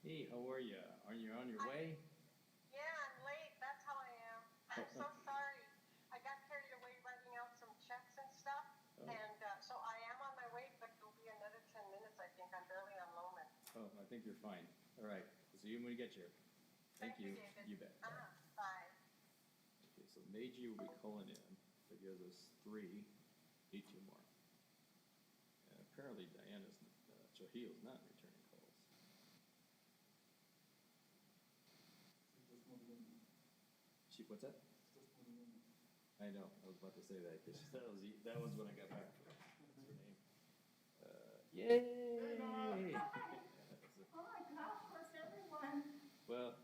Hey, how are you? Are you on your way? Yeah, I'm late. That's how I am. I'm so sorry. I got carried away writing out some checks and stuff. Oh. And so I am on my way, but it'll be another 10 minutes, I think. I'm barely on Loman. Oh, I think you're fine. All right. I'll see you when we get here. Thank you. David. You bet. Bye. Okay, so Meiji will be calling in. That gives us 3. Need 2 more. And apparently Diana's, Chahil's not returning calls. She, what's that? I know. I was about to say that because that was when I got back. That's her name. Yay! Oh my gosh, where's everyone? Well,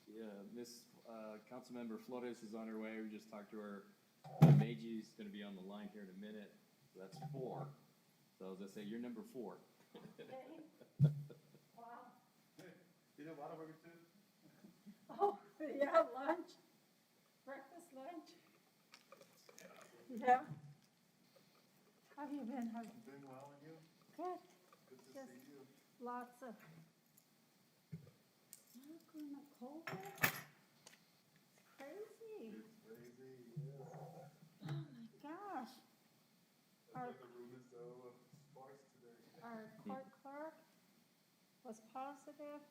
yeah, Miss Councilmember Flores is on her way. We just talked to her. Meiji's going to be on the line here in a minute. So that's 4. So as I say, you're number 4. Okay. Wow. You know Whataburger too? Oh, yeah, lunch, breakfast, lunch. Yeah. How have you been? I'm doing well, and you? Good. Good to Just see you. lots of. Look on the cold. It's crazy. It's crazy, yeah. Oh my gosh. That's Our, why the room is so sparse today. our court clerk was positive.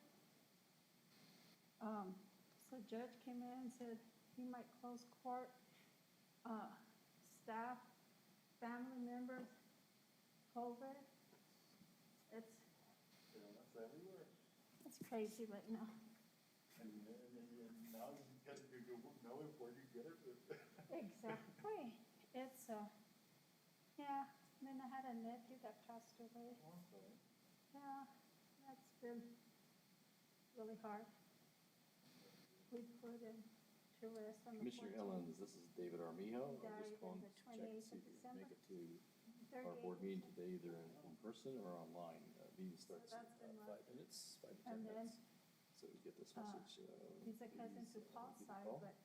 So judge came in and said he might close court. Staff, family members, COVID. It's Yeah, that's everywhere. crazy right now. And now you get to go know it before you get it. Exactly. It's yeah. And then I had a nephew that passed away. Yeah, that's been really hard. We put him to rest on the Commissioner 14th. Ellens, this is David Armijo. He I'm just died calling on to the check to 28th see of if you can make it to our 38. board meeting today, either in person or online. Meeting starts in that's been 5 rough. minutes, 5 to 10 And then, minutes. So we get this message. He's a cousin to Paul's side, but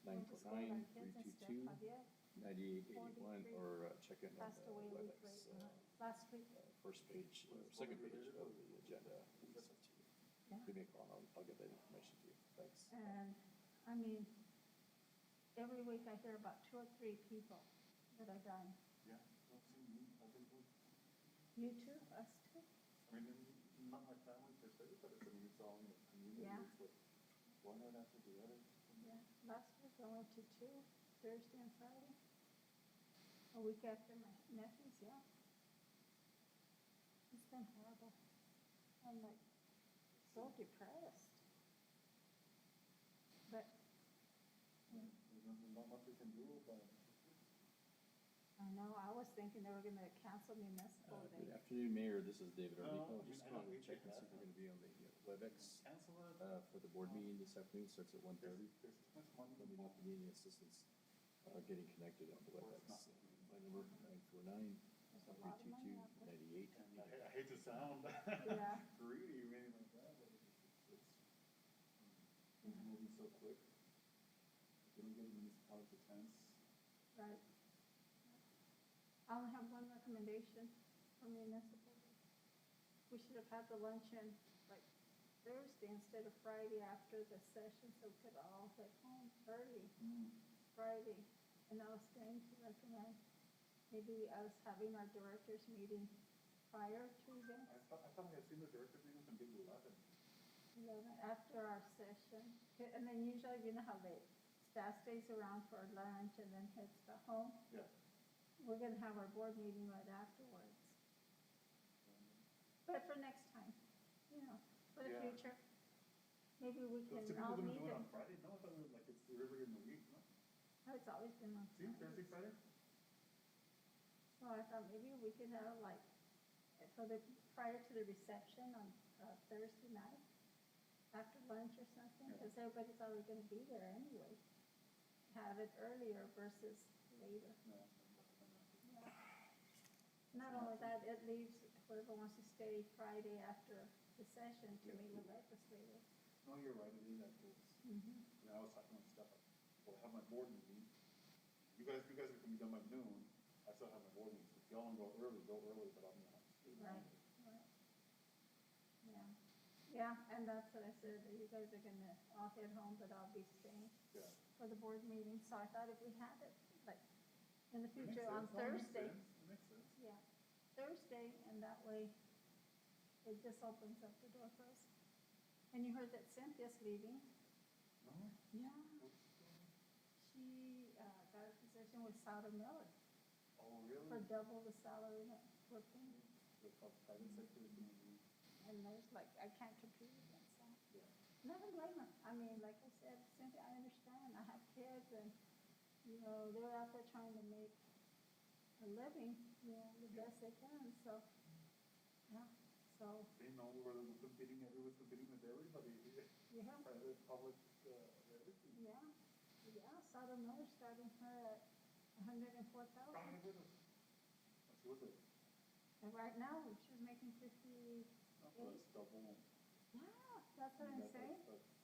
went to school 949 like kids and stuff. 322 Javier 9881 or check in on passed the away a week WebEx last week. first page, second page of the agenda we sent to you. Yeah. Give me a call and I'll get that information to you. Thanks. And I mean, every week I hear about 2 or 3 people that are dying. Yeah, don't see me. I think You too, us too. I mean, not my family per se, but it's, I mean, it's all in the community. Yeah. It's like one right after the other. Yeah. Last week I went to 2, Thursday and Friday. A week after my nephew's, yeah. It's been horrible. I'm like so depressed. But There's not much we can do about it. I know, I was thinking they were gonna cancel municipal Good day. afternoon, Mayor. This is David No, Armijo. I mean, Just I don't calling to think check they and see if have we're going to be on the WebEx Cancel it. for the board meeting this afternoon. Starts at 1:30. There's too much money. Let me know if you need any assistance getting connected on the Of course WebEx. not. My number 949 There's a lot of money 322 out there. 98. I hate to sound Yeah. greedy or anything like that, but it's moving so quick. They don't get municipalities a chance. Right. I only have one recommendation for municipal. We should have had the luncheon like Thursday instead of Friday after the session, so we could all head home early Friday. And I was going to recommend maybe us having our directors meeting prior to them, I thought I had seen the director meetings on Big 11. 11, after our session. And then usually, you know how the staff stays around for lunch and then heads back home. Yeah. We're gonna have our board meeting right afterwards. But for next time, you know, for the Yeah. future, maybe we Those can two people all gonna meet do it them. on Friday? No, I thought it was like it's earlier in the week, no? Oh, it's always been on See, Thursday, Fridays. Friday? So I thought maybe we could have like, for the, prior to the reception on Thursday night, after lunch or something, Yeah. because everybody's already gonna be there anyway. Have it earlier versus later. No. Yeah. Not only that, it leaves whoever wants to stay Friday after the session to meet with legislators. No, you're right, it is that close. Mm-hmm. I was talking about stuff, well, I have my board meeting. You guys are gonna be done by noon. I still have my board meeting. If y'all wanna go early, but I'm not. Right, right. Yeah. Yeah, and that's what I said, that you guys are gonna all head home, but I'll be staying Yeah. for the board meeting, so I thought if we had it, like, in the It makes future on sense. No, it makes Thursday. sense. It makes sense. Yeah, Thursday, and that way it just opens up the door for us. And you heard that Cynthia's leaving? No? Yeah. What's going on? She, got a position with Souter Miller Oh, really? for double the salary that we're paying. The private sector is gonna be, And there's like, I can't compete against that. yeah. And I don't blame her. I mean, like I said, Cynthia, I understand. I have kids and, you know, they're out there trying to make a living, you know, the best they can, so, yeah, so, They know where they're competing, everyone's competing with everybody. yeah, Private, public, everything. yeah, yeah, Southern Miller's starting her at $104,000. Oh my goodness. How much was it? And right now, she's making 50, No, so it's double. yeah, that's what I'm That- saying. that's-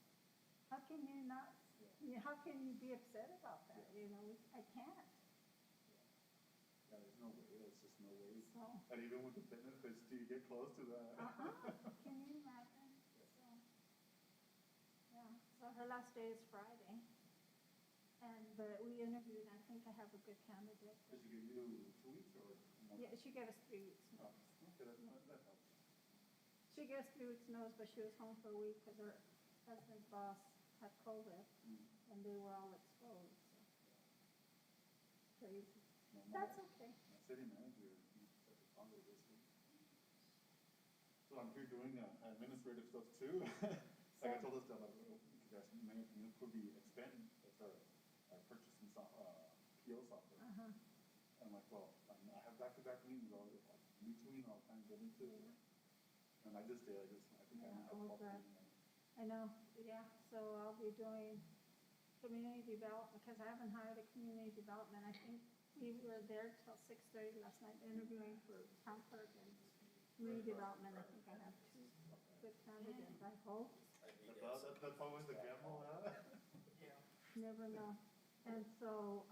How can you not, Yeah. how can you be upset about that, you know, I can't, Yeah, there's no way, there's just no way. so. And even with the benefits, do you get close to that? Can you imagine? So, yeah, so her last day is Friday. And, but we interviewed, and I think I have a good candidate. Did she give you 2 weeks or more? Yeah, she gave us 3 weeks Oh, notice. okay, that helps. She gave us 3 weeks notice, but she was home for a week because her husband's boss had COVID and they were all exposed, so. It's crazy. No, That's my okay. city manager, he's at the Congress this week. So I'm here doing administrative stuff too. Like I told us that, like, you guys may could be expanding, that's our purchasing PO software. Uh-huh. I'm like, well, I have back-to-back meetings all, like, between, I'll kind of get into it. And I just did, I think I Yeah, have oh, help. good. I know, yeah, so I'll be doing community development, because I haven't hired a community development. I think we were there till 6:30 last night interviewing for town clerk and community development. I think I have 2 good candidates, I hope. That's always the gamble, huh? Never know. And so,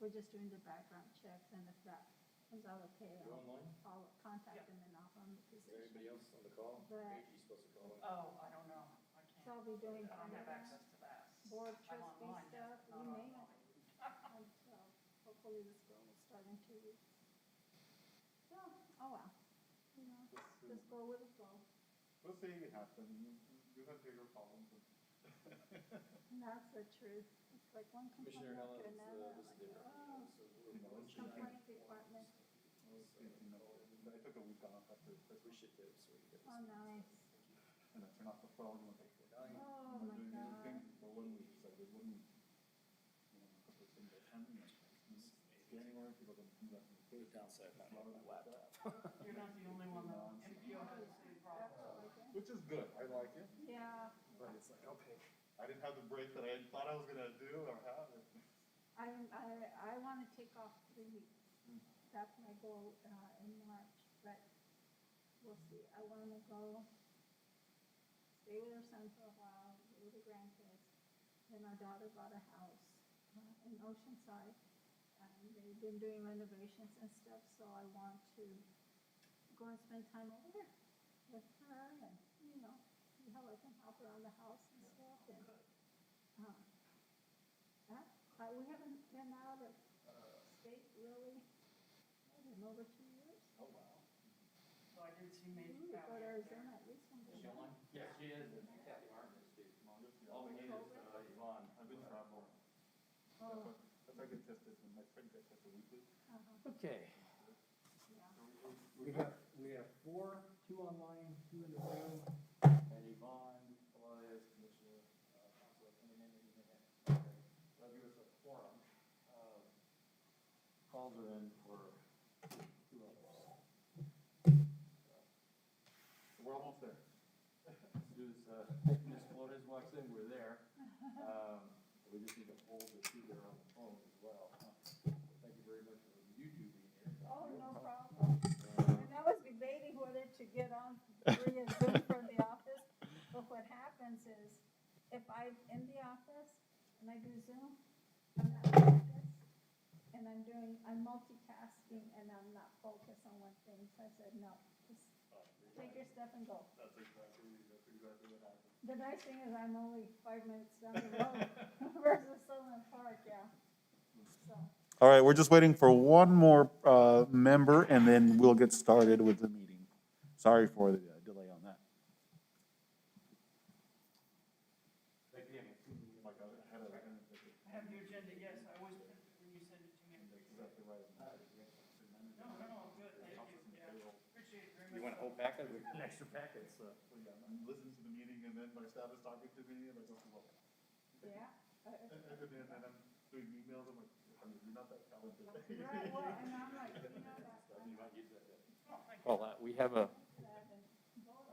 we're just doing the background checks, and if that comes out okay, You online? I'll contact them and offer them the Is there anybody position. else on the call? But- Angie's supposed to call in. Oh, I don't know. I So can't. I'll be doing I don't have finance, access to that. board I'm trustee online, stuff, yes, you not name it. online. And so hopefully this girl will start in 2 weeks. So, oh well, you know, just go with the flow. Let's say it happened, you have bigger problems. And that's the truth. It's like one Commissioner complaint Helen, after another. this is Like, different. oh, So we're launching. complaint department. I took a week off after Christmas, Appreciative, so we get this. Oh, nice. and I turned off the phone, and I was like, Oh, I'm my doing God. anything for 1 week, so I did 1 week. You know, a couple of things I can, January, people are gonna come back from vacation. Downside, not A lot of having my that. laptop. You're not the only one though. MPO has the same That's problem. what I think. Which is good, I like it, Yeah, but it's like, okay, I didn't have the break that I thought I was gonna do or have. I want to take off 3 weeks. Mm. That's my goal, in March, but we'll see. I want to go stay with our son for a while, with the grandkids. Then our daughter bought a house, in Oceanside. And they've been doing renovations and stuff, so I want to go and spend time over there with her and, you know, see how I can help around the house and stuff. And, we haven't been out of state really, in over 2 years. Oh, wow. So I did see Major We go to County. Arizona at least once a Is she year. online? Yeah, she is, and Kathy Martin is too. All we need is Yvonne. I've been traveling. Oh, That's why I get tested, when my friend gets tested weekly. Okay, yeah. we have 4, 2 online, 2 in the room, and Yvonne, Elias, Commissioner, Councilor coming in any minute. Okay, that'll give us a quorum. Calls are in for 2 others. So we're almost there. Let's do this, Ms. Flores walks in, we're there. We just need to hold the 2 there on the phone as well. Thank you very much for you 2 being here. Oh, no problem. And I was debating whether to get on free and Zoom from the office, but what happens is, if I'm in the office and I do Zoom, I'm not focused, and I'm multitasking, and I'm not focused on one thing, so I said, no, just take your stuff and go. That's exactly The nice thing is I'm only 5 minutes down the road versus Sutherland Park, yeah. So, All right, we're just waiting for one more member, and then we'll get started with the meeting. Sorry for the delay on that. I have the agenda, yes, I always print it when you send it to me. No, good, thank you, yeah, appreciate it very much. You want a whole packet? We got an extra packet, so. Listen to the meeting, and then my staff is talking to me, and I go, well. yeah. And then I'm doing emails, I'm like, I mean, you're not that talented. Right, well, and I'm like, that. Well, we have a, That and vote,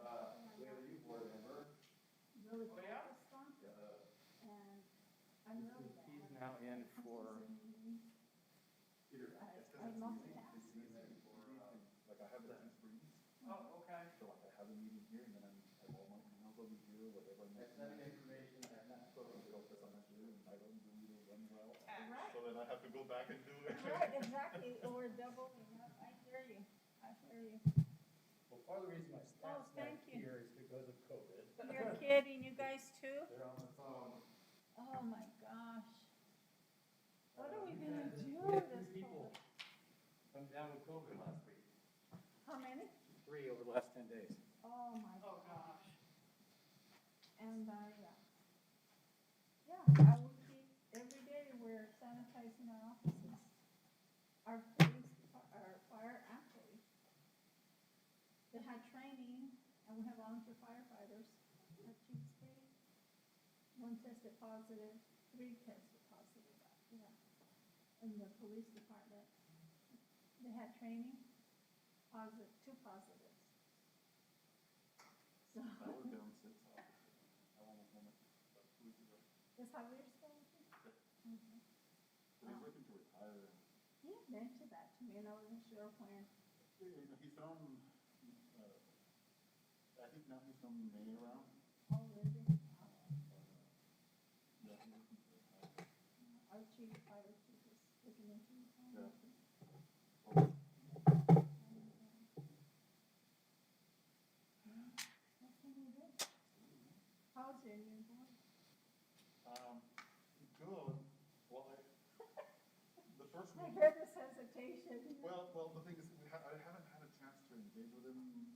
we have a new board member. really Oh, yeah? focused on, and I'm really bad. He's now in for, I multitask. Like, I have the Teams screens, Oh, okay. so like, I have a meeting here, and then I have all my emails over here, whatever. that's not information, I'm not supposed to do. Focus on that, and I don't do it run well, Right, so then I have to go back and do it. right, exactly, or doubling up, I hear you, I hear you. Well, part of the reason my staff's not thank you. here is because of COVID. You're kidding, you guys too? They're on the phone. Oh my gosh. What are we gonna do We had this 3 people fall? come down with COVID last week. How many? 3 over the last 10 days. Oh my Oh, gosh. gosh. And, yeah, I will keep, every day we're sanitizing our offices. Our police, our fire and police. They had training, and we have volunteer firefighters at Chief's Bay. 1 tested positive, 3 tested positive, yeah. In the police department, they had training, 2 positives. So, I was down since, I almost won it, about 2 weeks ago. is Javier still working? Okay. So he's looking to retire, and, He had mentioned that to me, and I wasn't sure when. you know, he's from, I think now he's from Maine around. Oh, really? Yeah, he's looking to retire. Our chief, fire chief is looking into it. Yeah. What can we do? How's your new boy? Good, well, the first I meeting, heard this hesitation. well, the thing is, I haven't had a chance to engage with him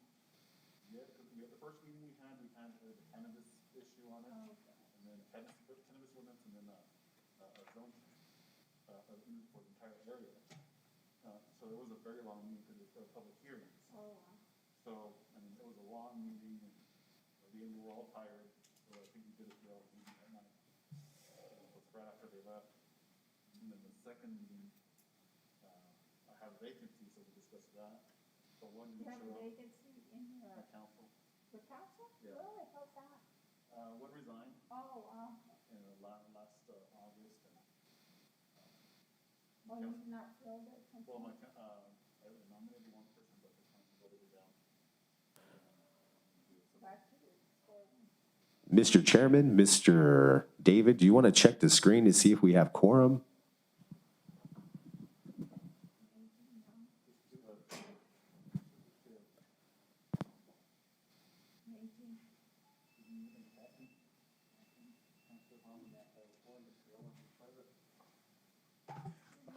yet, because the first meeting we had the cannabis issue on it, Oh, and then cannabis ordinance, and then, a zone, for the entire area. So it was a very long meeting, because it was public hearings. oh, wow. So, I mean, it was a long meeting, and at the end, we were all tired, so I think we did it well, meeting at night. It was right after they left. And then the second meeting, I have a vacancy, so we discussed that. So one You didn't have a show up vacancy in at council. the council? Yeah. Really? How's that? One resigned Oh, wow. in last August, and, Oh, you've not filled it? well, I nominated one person, but the council voted it down. Back to the score. Mr. Chairman, Mr. David, do you want to check the screen to see if we have quorum?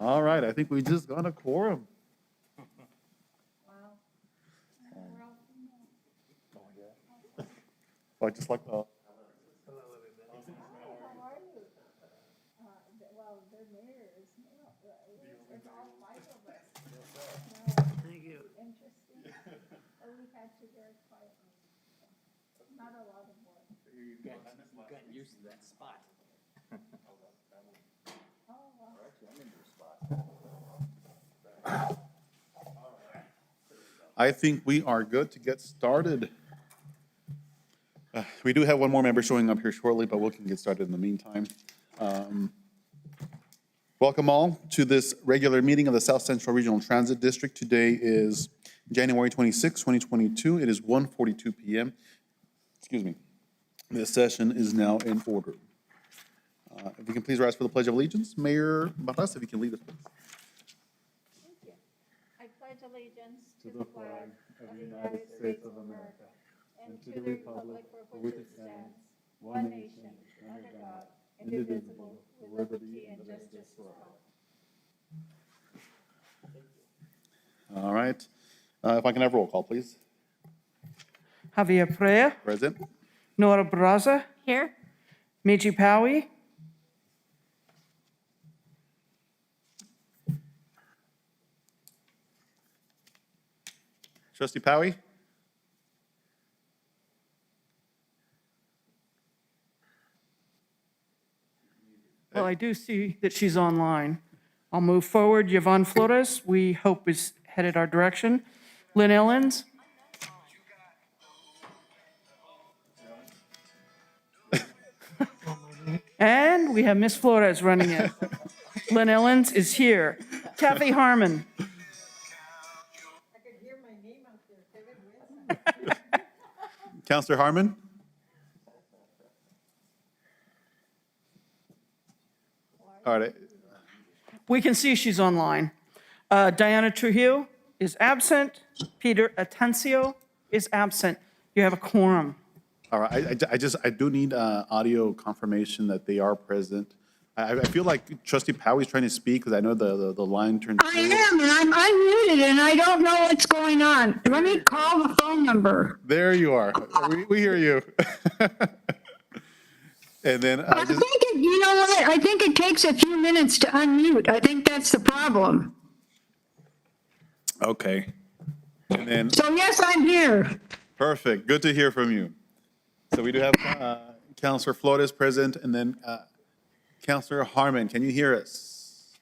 All right, I think we just got a quorum. Wow. We're all female. Well, just like the. How are you? Well, they're mayors, it's all 5 of us. Thank you. Interesting. Oh, we had to very quiet. Not a lot of work. You've gotten used to that spot. Oh, wow. Actually, I'm in your spot. I think we are good to get started. We do have one more member showing up here shortly, but we can get started in the meantime. Welcome all to this regular meeting of the South Central Regional Transit District. Today is January 26, 2022. It is 1:42 p.m. Excuse me. This session is now in order. If you can please rise for the Pledge of Allegiance. Mayor Barras, if you can lead us, please. Thank you. I pledge allegiance to the flag of the United States of America and to the republic for which it stands, one nation, under God, indivisible, with liberty and justice for all. All right. If I can have roll call, please. Javier Perea, Present. Nora Barraza, Here? Meiji Powie, Trustee Powie? well, I do see that she's online. I'll move forward. Yvonne Flores, we hope is headed our direction. Lynn Ellens, and we have Miss Flores running in. Lynn Ellens is here. Kathy Harmon, I could hear my name out there, Kevin Wilson. Counselor Harmon? All right. we can see she's online. Diana Trujillo is absent. Peter Atencio is absent. You have a quorum. All right, I do need audio confirmation that they are present. I feel like Trustee Powey's trying to speak because I know the line turned. I am, and I'm unmuted, and I don't know what's going on. Let me call the phone number. There you are. We hear you. And then I think you know what? I think it takes a few minutes to unmute. I think that's the problem. okay. And then, So yes, I'm here. perfect. Good to hear from you. So we do have Counselor Flores present, and then Counselor Harmon. Can you hear us?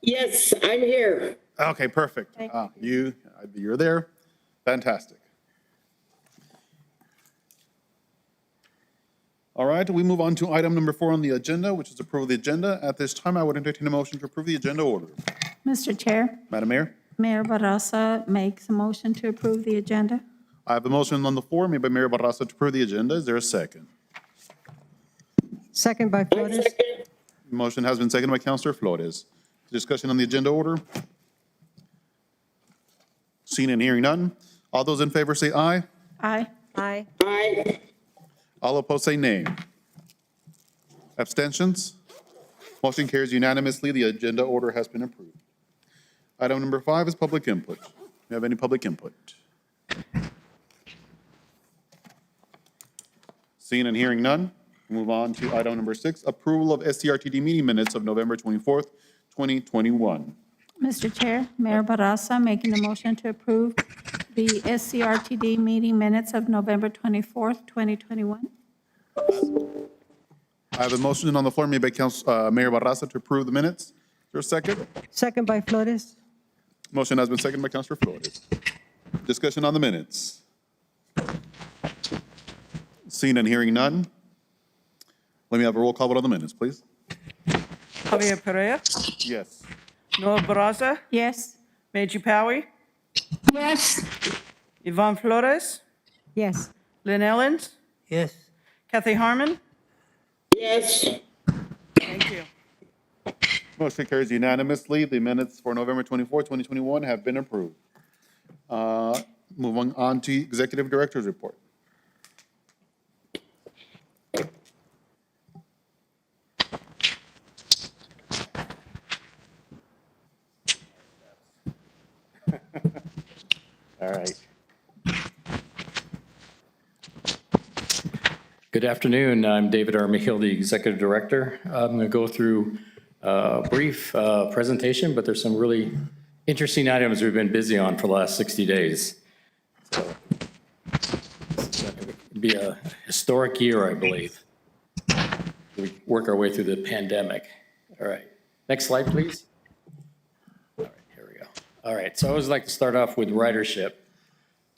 Yes, I'm here. Okay, perfect. You're there. Fantastic. All right, we move on to item number 4 on the agenda, which is approval of the agenda. At this time, I would entertain a motion to approve the agenda order. Mr. Chair, Madam Mayor, Mayor Barraza makes a motion to approve the agenda. I have a motion on the floor made by Mayor Barraza to approve the agenda. Is there a second? Second by Flores. Motion has been seconded by Counselor Flores. Discussion on the agenda order? Seeing and hearing none. All those in favor say aye. Aye. Aye. Aye. All opposed say nay. Abstentions? Motion carries unanimously. The agenda order has been approved. Item number 5 is public input. Do you have any public input? Seeing and hearing none, move on to item number 6, approval of SCRTD meeting minutes of November 24th, 2021. Mr. Chair, Mayor Barraza making a motion to approve the SCRTD meeting minutes of November 24th, 2021. I have a motion on the floor made by Mayor Barraza to approve the minutes. Is there a second? Second by Flores. Motion has been seconded by Councilor Flores. Discussion on the minutes. Seeing and hearing none. Let me have a roll call vote on the minutes, please. Javier Perea, Yes. Nora Barraza, Yes. Meiji Powie, Yes, Yvonne Flores, Yes. Lynn Ellens, Yes. Kathy Harmon. Yes. Thank you. Motion carries unanimously. The minutes for November 24, 2021 have been approved. Moving on to Executive Director's Report. All right. Good afternoon. I'm David R. McHill, the Executive Director. I'm going to go through a brief presentation, but there's some really interesting items we've been busy on for the last 60 days. So it's going to be a historic year, I believe. We work our way through the pandemic. All right. Next slide, please. All right, here we go. All right, so I always like to start off with ridership.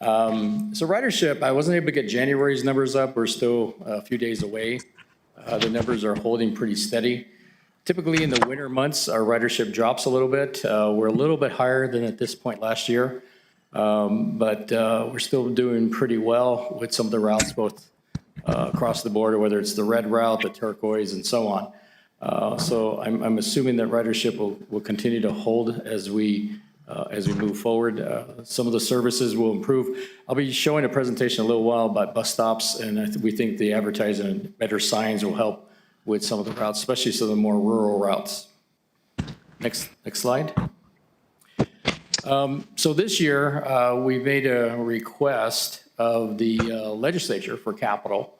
So ridership, I wasn't able to get January's numbers up. We're still a few days away. The numbers are holding pretty steady. Typically in the winter months, our ridership drops a little bit. We're a little bit higher than at this point last year, but we're still doing pretty well with some of the routes, both across the border, whether it's the red route, the turquoise, and so on. So I'm assuming that ridership will continue to hold as we as we move forward. Some of the services will improve. I'll be showing a presentation in a little while about bus stops, and we think the advertising and better signs will help with some of the routes, especially some of the more rural routes. Next slide. So this year, we made a request of the legislature for capital.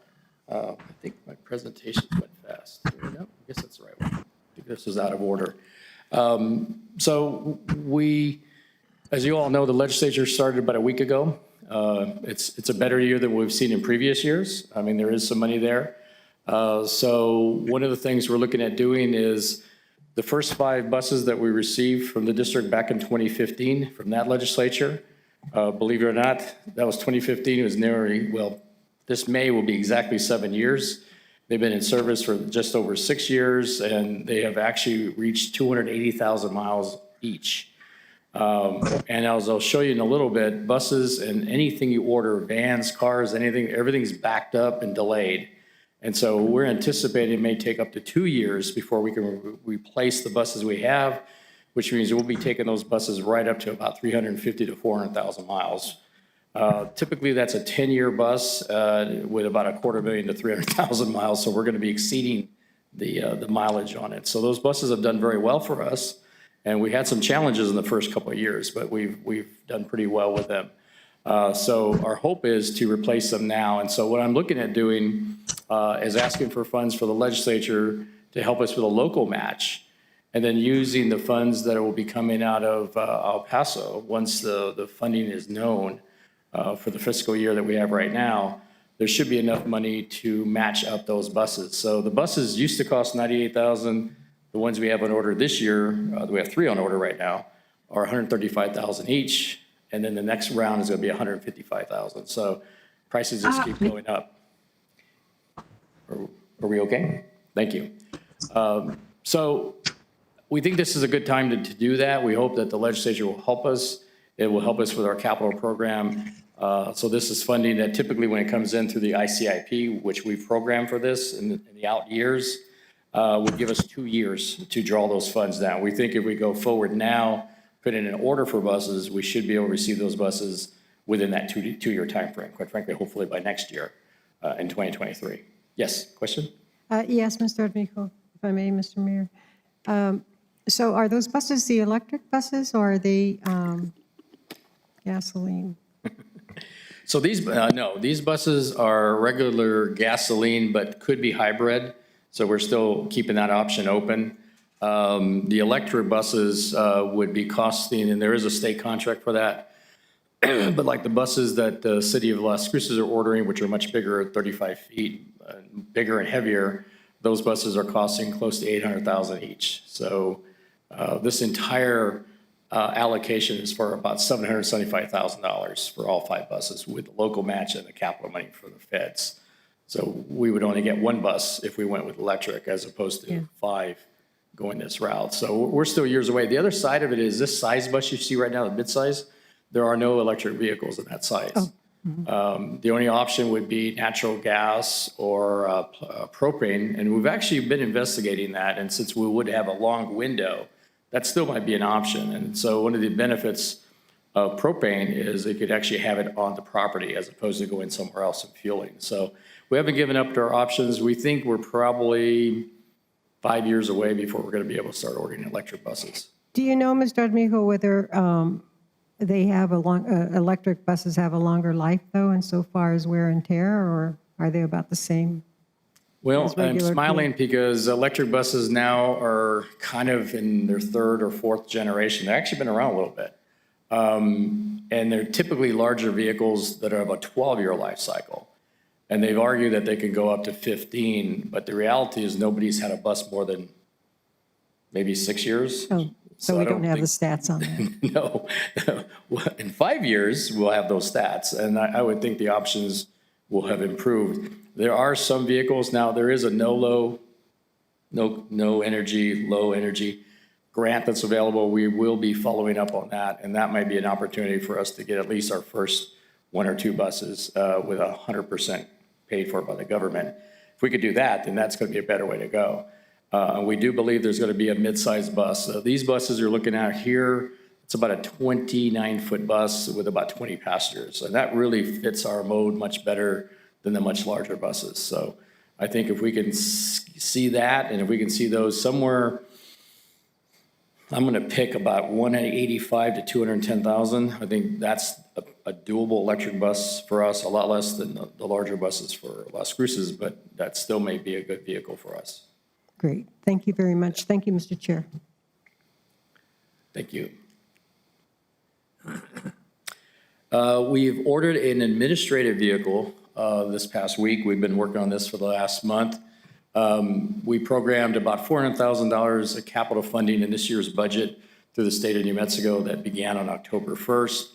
I think my presentations went fast. There we go. I guess that's the right one. I think this is out of order. So we, as you all know, the legislature started about a week ago. It's a better year than we've seen in previous years. I mean, there is some money there. So one of the things we're looking at doing is the first 5 buses that we received from the district back in 2015 from that legislature. Believe it or not, that was 2015. It was nearly, well, this May will be exactly 7 years. They've been in service for just over 6 years, and they have actually reached 280,000 miles each. And as I'll show you in a little bit, buses and anything you order, vans, cars, anything, everything's backed up and delayed. And so we're anticipating it may take up to 2 years before we can replace the buses we have, which means we'll be taking those buses right up to about 350 to 400,000 miles. Typically, that's a 10-year bus with about 250,000 to 300,000 miles, so we're going to be exceeding the mileage on it. So those buses have done very well for us, and we had some challenges in the first couple of years, but we've done pretty well with them. So our hope is to replace them now. And so what I'm looking at doing is asking for funds for the legislature to help us with a local match, and then using the funds that will be coming out of El Paso once the funding is known. For the fiscal year that we have right now, there should be enough money to match up those buses. So the buses used to cost $98,000. The ones we have on order this year, we have 3 on order right now, are $135,000 each. And then the next round is going to be $155,000. So prices just keep going up. Are we okay? Thank you. So we think this is a good time to do that. We hope that the legislature will help us. It will help us with our capital program. So this is funding that typically when it comes in through the ICIP, which we've programmed for this in the out years, would give us 2 years to draw those funds down. We think if we go forward now, put in an order for buses, we should be able to receive those buses within that two-year timeframe, quite frankly, hopefully by next year in 2023. Yes, question? Yes, Mr. Armijo, if I may, Mr. Mayor. So are those buses the electric buses or are they gasoline? So these, no, these buses are regular gasoline, but could be hybrid. So we're still keeping that option open. The electric buses would be costing, and there is a state contract for that. But like the buses that the city of Las Cruces are ordering, which are much bigger, 35 feet, bigger and heavier, those buses are costing close to $800,000 each. So this entire allocation is for about $775,000 for all 5 buses with the local match and the capital money for the feds. So we would only get 1 bus if we went with electric as opposed to 5 going this route. So we're still years away. The other side of it is this size bus you see right now, the midsize, there are no electric vehicles in that size. Oh. Mm-hmm. The only option would be natural gas or propane, and we've actually been investigating that, and since we would have a long window, that still might be an option. And so one of the benefits of propane is it could actually have it on the property as opposed to going somewhere else and fueling. So we haven't given up our options. We think we're probably 5 years away before we're going to be able to start ordering electric buses. Do you know, Mr. Armijo, whether they have electric buses have a longer life though, insofar as wear and tear, or are they about the same? Well, I'm smiling because electric buses now are kind of in their 3rd or 4th generation. They've actually been around a little bit. And they're typically larger vehicles that have a 12-year life cycle. And they've argued that they can go up to 15, but the reality is nobody's had a bus more than maybe 6 years. Oh, so we don't have the stats on that. No. In 5 years, we'll have those stats, and I would think the options will have improved. There are some vehicles now. There is a low energy grant that's available. We will be following up on that, and that might be an opportunity for us to get at least our first 1 or 2 buses with 100% paid for by the government. If we could do that, then that's going to be a better way to go. And we do believe there's going to be a mid-sized bus. These buses you're looking at here, It's about a 29-foot bus with about 20 passengers. And that really fits our mode much better than the much larger buses. So I think if we can see that, and if we can see those somewhere, I'm going to pick about 185 to 210,000. I think that's a doable electric bus for us, a lot less than the larger buses for Las Cruces, but that still may be a good vehicle for us. Great. Thank you very much. Thank you, Mr. Chair. Thank you. We've ordered an administrative vehicle this past week. We've been working on this for the last month. We programmed about $400,000 of capital funding in this year's budget through the state of New Mexico that began on October 1st.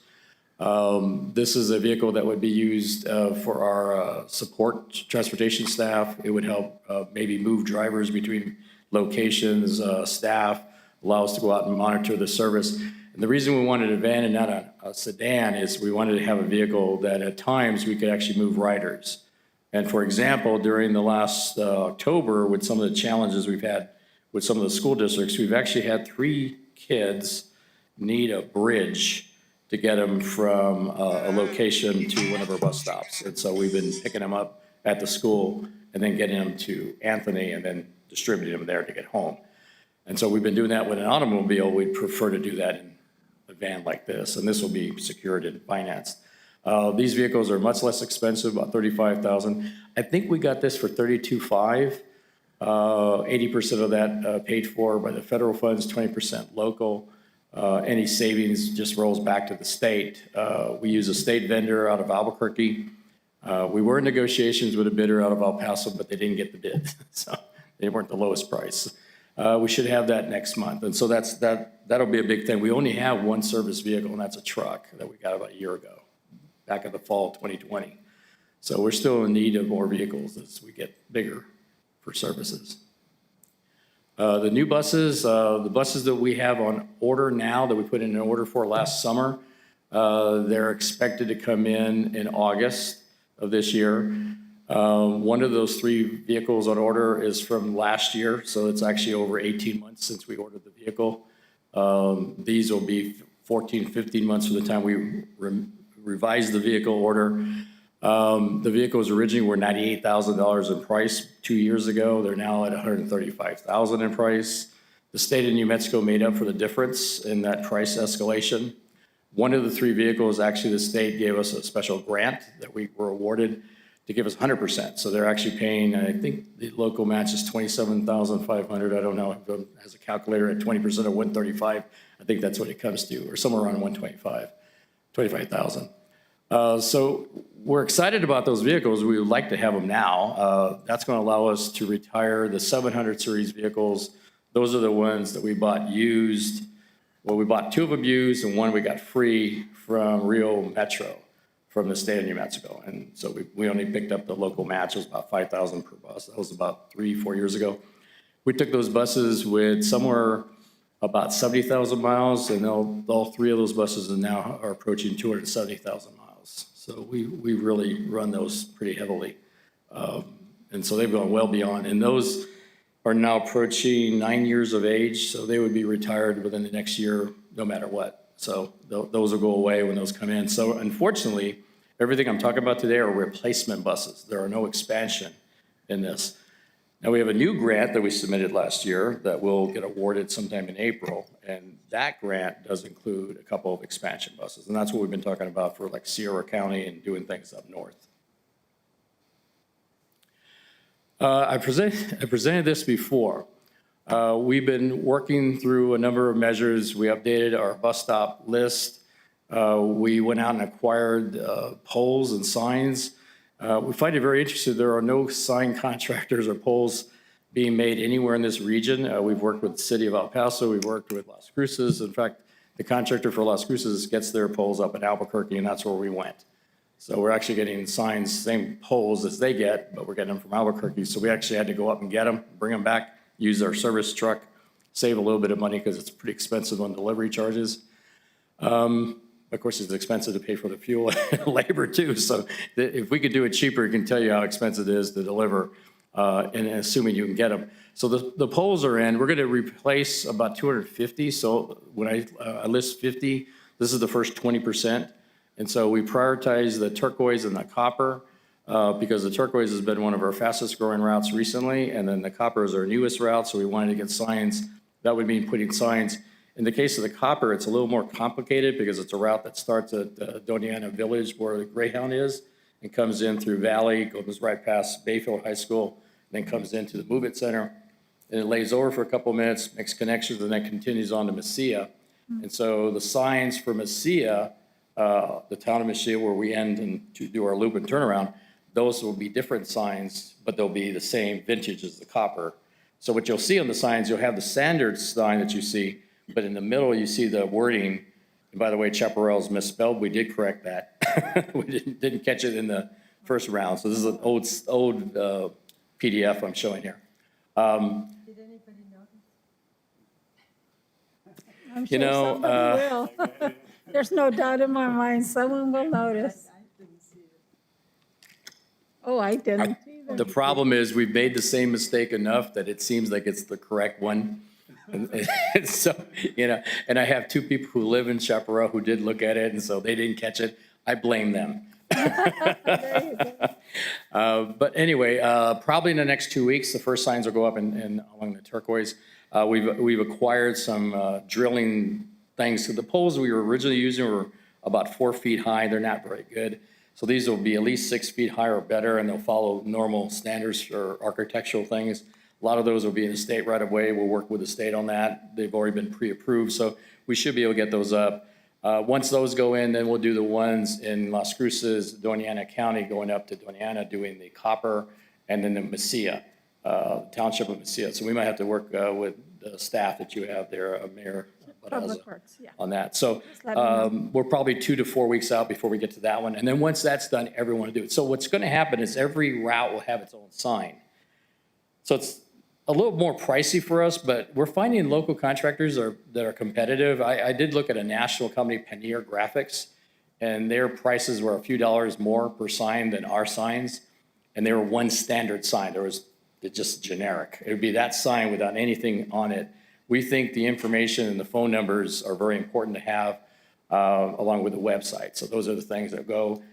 This is a vehicle that would be used for our support transportation staff. It would help maybe move drivers between locations, staff, allow us to go out and monitor the service. And the reason we wanted a van and not a sedan is we wanted to have a vehicle that at times we could actually move riders. And for example, during the last October, with some of the challenges we've had with some of the school districts, we've actually had 3 kids need a bridge to get them from a location to one of our bus stops. And so we've been picking them up at the school and then getting them to Anthony and then distributing them there to get home. And so we've been doing that with an automobile. We'd prefer to do that in a van like this, and this will be secured and financed. These vehicles are much less expensive, about $35,000. I think we got this for $32,500. 80% of that paid for by the federal funds, 20% local. Any savings just rolls back to the state. We use a state vendor out of Albuquerque. We were in negotiations with a bidder out of El Paso, but they didn't get the bid, so they weren't the lowest price. We should have that next month, and so that'll be a big thing. We only have one service vehicle, and that's a truck that we got about a year ago, back in the fall of 2020. So we're still in need of more vehicles as we get bigger for services. The new buses, the buses that we have on order now that we put in an order for last summer, they're expected to come in August of this year. One of those 3 vehicles on order is from last year, so it's actually over 18 months since we ordered the vehicle. These will be 14, 15 months from the time we revised the vehicle order. The vehicles originally were $98,000 in price 2 years ago. They're now at $135,000 in price. The state of New Mexico made up for the difference in that price escalation. One of the 3 vehicles, actually the state gave us a special grant that we were awarded to give us 100%. So they're actually paying, I think the local match is $27,500. I don't know if it has a calculator at 20% of 135. I think that's what it comes to, or somewhere around 25,000. So we're excited about those vehicles. We would like to have them now. That's going to allow us to retire the 700 series vehicles. Those are the ones that we bought used. Well, we bought 2 of them used and 1 we got free from Rio Metro, from the state of New Mexico. And so we only picked up the local match. It was about $5,000 per bus. That was about 3-4 years ago. We took those buses with somewhere about 70,000 miles, and all 3 of those buses now are approaching 270,000 miles. So we really run those pretty heavily. And so they've gone well beyond. And those are now approaching 9 years of age, so they would be retired within the next year, no matter what. So those will go away when those come in. So unfortunately, everything I'm talking about today are replacement buses. There are no expansion in this. Now we have a new grant that we submitted last year that will get awarded sometime in April. And that grant does include a couple of expansion buses. And that's what we've been talking about for like Sierra County and doing things up north. I presented this before. We've been working through a number of measures. We updated our bus stop list. We went out and acquired poles and signs. We find it very interesting. There are no sign contractors or poles being made anywhere in this region. We've worked with the city of El Paso. We've worked with Las Cruces. In fact, the contractor for Las Cruces gets their poles up in Albuquerque, and that's where we went. So we're actually getting signs, same poles as they get, but we're getting them from Albuquerque. So we actually had to go up and get them, bring them back, use our service truck, save a little bit of money because it's pretty expensive on delivery charges. Of course, it's expensive to pay for the fuel and labor too. So if we could do it cheaper, I can tell you how expensive it is to deliver. and assuming you can get them. So the poles are in. We're going to replace about 250. So when I list 50, this is the first 20%. And so we prioritize the turquoise and the copper because the turquoise has been one of our fastest growing routes recently. And then the copper is our newest route. So we wanted to get signs. That would mean putting signs. In the case of the copper, it's a little more complicated because it's a route that starts at Doniana Village where the Greyhound is and comes in through Valley, goes right past Bayfield High School, then comes into the Move It Center. And it lays over for a couple of minutes, makes connections, and then continues on to Mesilla. And so the signs for Mesilla, the town of Mesilla where we end and to do our loop and turnaround, those will be different signs, but they'll be the same vintage as the copper. So what you'll see on the signs, you'll have the standard sign that you see, but in the middle you see the wording. And by the way, Chaparral's misspelled. We did correct that. We didn't catch it in the first round. So this is an old PDF I'm showing here. Did anybody notice? I'm You sure know, somebody will. There's no doubt in my mind, someone will notice. Oh, I didn't either. The problem is we've made the same mistake enough that it seems like it's the correct one. And so, you know, and I have two people who live in Chaparral who did look at it, and so they didn't catch it. I blame them. There you go. But anyway, probably in the next 2 weeks, the first signs will go up along the turquoise. We've acquired some drilling things. So the poles we were originally using were about 4 feet high. They're not very good. So these will be at least 6 feet high or better, and they'll follow normal standards for architectural things. A lot of those will be in the state right away. We'll work with the state on that. They've already been pre-approved, so we should be able to get those up. Once those go in, then we'll do the ones in Las Cruces, Doniana County, going up to Doniana, doing the copper, and then the Mesilla, township of Mesilla. So we might have to work with the staff that you have there, Mayor Public Works, yeah. on that. So let me know. we're probably 2 to 4 weeks out before we get to that one. And then once that's done, everyone will do it. So what's going to happen is every route will have its own sign. So it's a little more pricey for us, but we're finding local contractors that are competitive. I did look at a national company, Paneer Graphics, and their prices were a few dollars more per sign than our signs. And they were one standard sign. It's just generic. It would be that sign without anything on it. We think the information and the phone numbers are very important to have along with the website. So those are the things that go.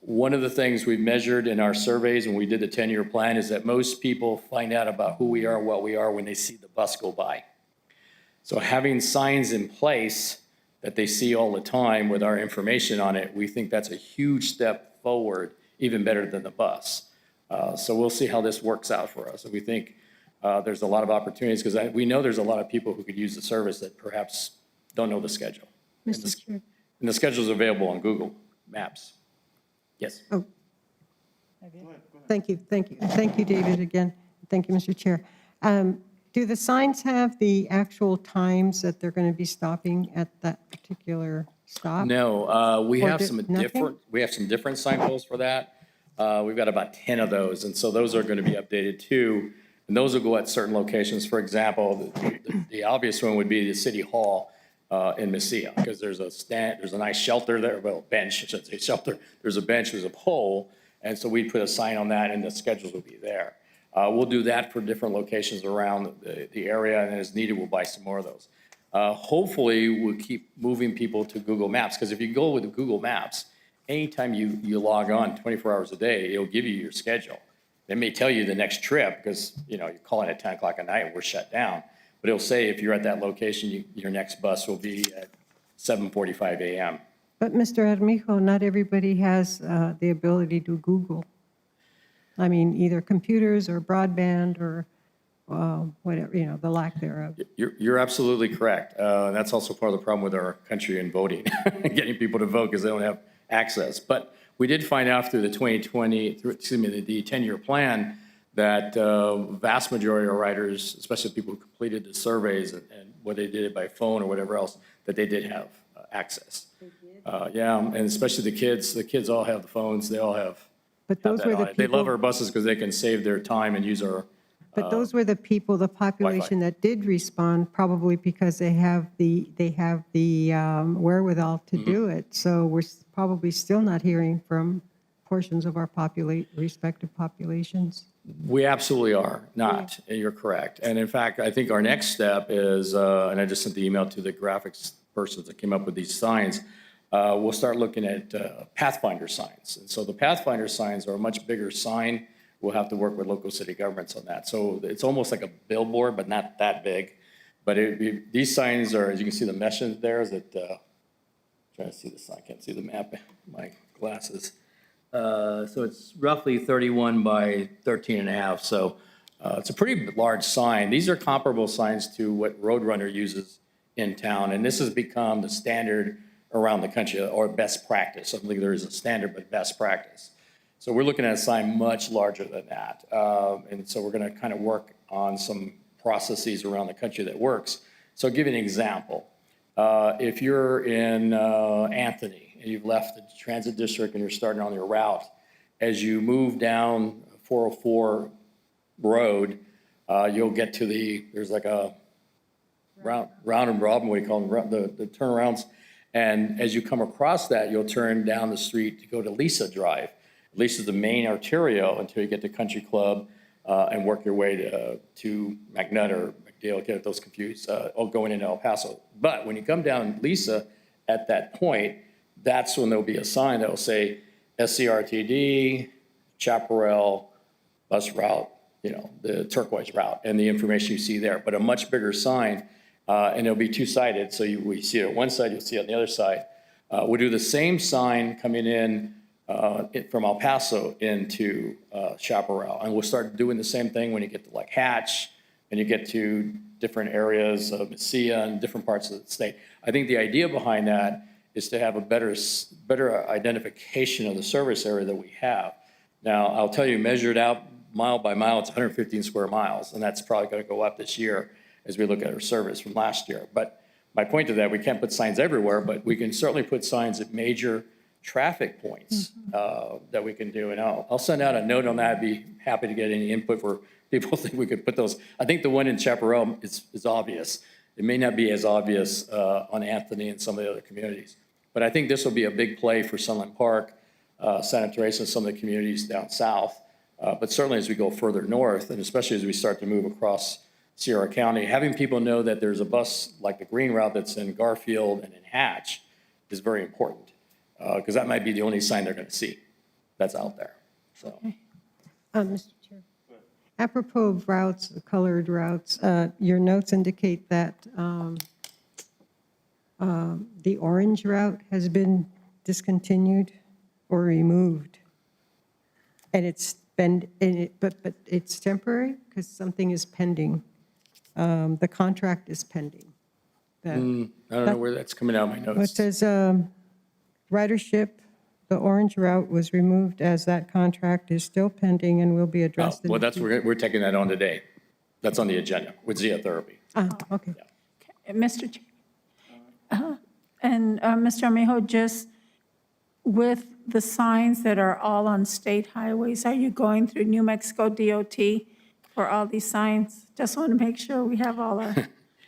One of the things we measured in our surveys when we did the 10-year plan is that most people find out about who we are, what we are, when they see the bus go by. So having signs in place that they see all the time with our information on it, we think that's a huge step forward, even better than the bus. So we'll see how this works out for us. And we think there's a lot of opportunities because we know there's a lot of people who could use the service that perhaps don't know the schedule. Mr. Chair. And the schedule is available on Google Maps. Yes. Oh. Thank you, David, again. Thank you, Mr. Chair. Do the signs have the actual times that they're going to be stopping at that particular stop? No, we Or have do- some nothing? different signposts for that. We've got about 10 of those, and so those are going to be updated too. And those will go at certain locations. For example, the obvious one would be the City Hall in Mesilla, because there's a nice shelter there, well, bench, I should say shelter. There's a bench, there's a pole, and so we put a sign on that and the schedules will be there. We'll do that for different locations around the area, and as needed, we'll buy some more of those. Hopefully, we'll keep moving people to Google Maps, because if you go with Google Maps, anytime you log on 24 hours a day, it'll give you your schedule. It may tell you the next trip, because you're calling at 10 o'clock at night and we're shut down. But it'll say if you're at that location, your next bus will be at 7:45 a.m. But Mr. Armijo, not everybody has the ability to Google. I mean, either computers or broadband or whatever, the lack thereof. You're absolutely correct. That's also part of the problem with our country and voting, getting people to vote because they don't have access. But we did find out through the 10-year plan that vast majority of riders, especially people who completed the surveys and whether they did it by phone or whatever else, that they did have access. Yeah, and especially the kids all have the phones. They all have. But those were the They love people, our buses because they can save their time and use our. but those were the people, the population that did respond, probably because they have the wherewithal to do it. So we're probably still not hearing from portions of our respective populations? We absolutely are not. You're correct. And in fact, I think our next step is, and I just sent the email to the graphics persons that came up with these signs, we'll start looking at Pathfinder signs. And so the Pathfinder signs are a much bigger sign. We'll have to work with local city governments on that. So it's almost like a billboard, but not that big. But these signs are, as you can see, the mesh in there is that, trying to see the sign, I can't see the map, my glasses. So it's roughly 31 by 13 and a half. So it's a pretty large sign. These are comparable signs to what Roadrunner uses in town. And this has become the standard around the country, or best practice. I don't think there is a standard, but best practice. So we're looking at a sign much larger than that. And so we're going to kind of work on some processes around the country that works. So I'll give you an example. If you're in Anthony and you've left the transit district and you're starting on your route, as you move down 404 road, you'll get to there's like a round and robin, what do you call them, the turnarounds. And as you come across that, you'll turn down the street to go to Lisa Drive. Lisa's the main arterial until you get to Country Club and work your way to McNutt or McDale, get those confused, all going into El Paso. But when you come down Lisa at that point, that's when there'll be a sign that will say SCRTD, Chaparral, bus route, the turquoise route, and the information you see there. But a much bigger sign, and it'll be two-sided. So we see it on one side, you'll see it on the other side. We'll do the same sign coming in from El Paso into Chaparral. And we'll start doing the same thing when you get to like Hatch and you get to different areas of Mesilla and different parts of the state. I think the idea behind that is to have a better identification of the service area that we have. Now, I'll tell you, measured out mile by mile, it's 115 square miles, and that's probably going to go up this year as we look at our service from last year. But my point to that, we can't put signs everywhere, but we can certainly put signs at major traffic points that we can do. And I'll send out a note on that. I'd be happy to get any input where people think we could put those. I think the one in Chaparral is obvious. It may not be as obvious on Anthony and some of the other communities. But I think this will be a big play for Sunland Park, Santa Teresa, and some of the communities down south. But certainly as we go further north, and especially as we start to move across Sierra County, having people know that there's a bus like the green route that's in Garfield and in Hatch is very important. Because that might be the only sign they're going to see that's out there. So, Mr. Chair, apropos of routes, the colored routes, your notes indicate that the orange route has been discontinued or removed, and but it's temporary because something is pending. The contract is pending. I don't know where that's coming out of my notes. It says ridership, the orange route was removed as that contract is still pending and will be addressed. Well, that's we're taking that on today. That's on the agenda with Zeotherapy. Okay. Mr. Chair. And Mr. Armijo, just with the signs that are all on state highways, are you going through New Mexico DOT for all these signs? Just want to make sure we have all our.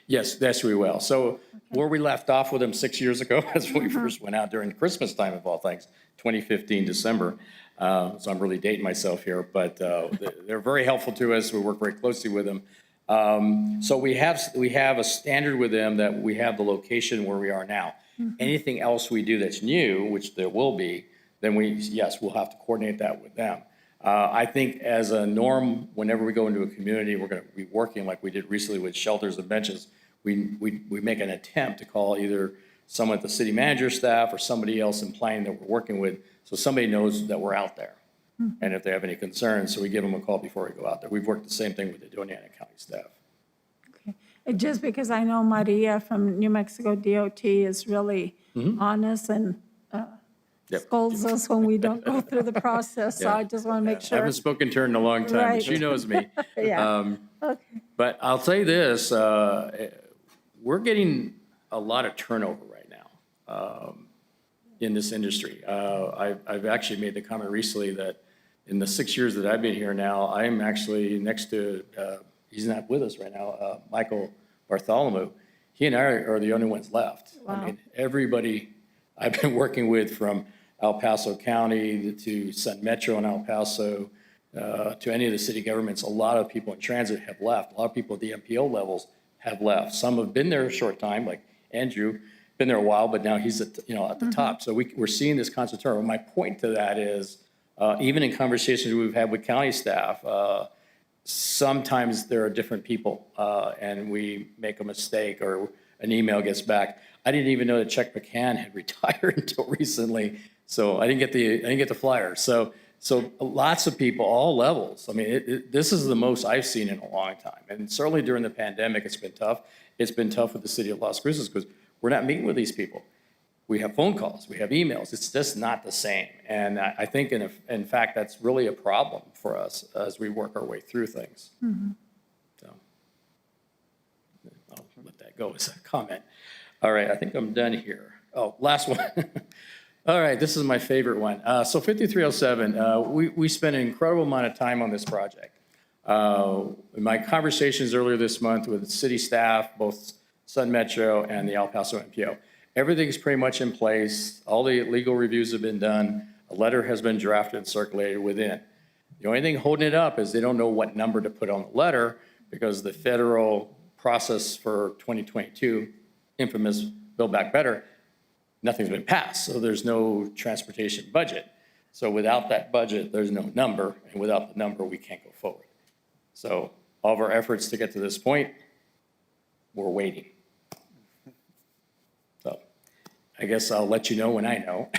Yes, we will. So where we left off with them 6 years ago, as we first went out during Christmas time of all things, 2015, December. So I'm really dating myself here, but they're very helpful to us. We work very closely with them. So we have a standard with them that we have the location where we are now. Anything else we do that's new, which there will be, then we'll have to coordinate that with them. I think as a norm, whenever we go into a community, we're going to be working like we did recently with shelters and benches. We make an attempt to call either someone at the city manager staff or somebody else in planning that we're working with, so somebody knows that we're out there. And if they have any concerns, so we give them a call before we go out there. We've worked the same thing with the Doña Ana County staff. Okay. Just because I know Maria from New Mexico DOT is really honest and scolds us when we don't go through the process, so I just want to make sure. I haven't spoken to her in a long time, Right. but she knows me. Yeah. Okay. But I'll tell you this, we're getting a lot of turnover right now in this industry. I've actually made the comment recently that in the 6 years that I've been here now, I'm actually next to, he's not with us right now, Michael Bartholomew. He and I are the only ones left. Wow. I mean, everybody I've been working with from El Paso County, to Sun Metro in El Paso, to any of the city governments, a lot of people in transit have left. A lot of people at the MPO levels have left. Some have been there a short time, like Andrew, been there a while, but now he's at, at the top. So we're seeing this constant turnover. My point to that is, even in conversations we've had with county staff, sometimes there are different people, and we make a mistake or an email gets back. I didn't even know that Chuck McCann had retired until recently, so I didn't get the flyer. So lots of people, all levels. I mean, this is the most I've seen in a long time, and certainly during the pandemic, it's been tough. It's been tough with the city of Las Cruces because we're not meeting with these people. We have phone calls, we have emails. It's just not the same. And I think, in fact, that's really a problem for us as we work our way through things. So I'll let that go as a comment. All right, I think I'm done here. Oh, last one. All right, this is my favorite one. So 5307, we spent an incredible amount of time on this project. In my conversations earlier this month with city staff, both Sun Metro and the El Paso MPO, everything's pretty much in place. All the legal reviews have been done. A letter has been drafted and circulated within. The only thing holding it up is they don't know what number to put on the letter because the federal process for 2022, infamous Build Back Better, nothing's been passed. So there's no transportation budget. So without that budget, there's no number. And without the number, we can't go forward. So all of our efforts to get to this point, we're waiting. I guess I'll let you know when I know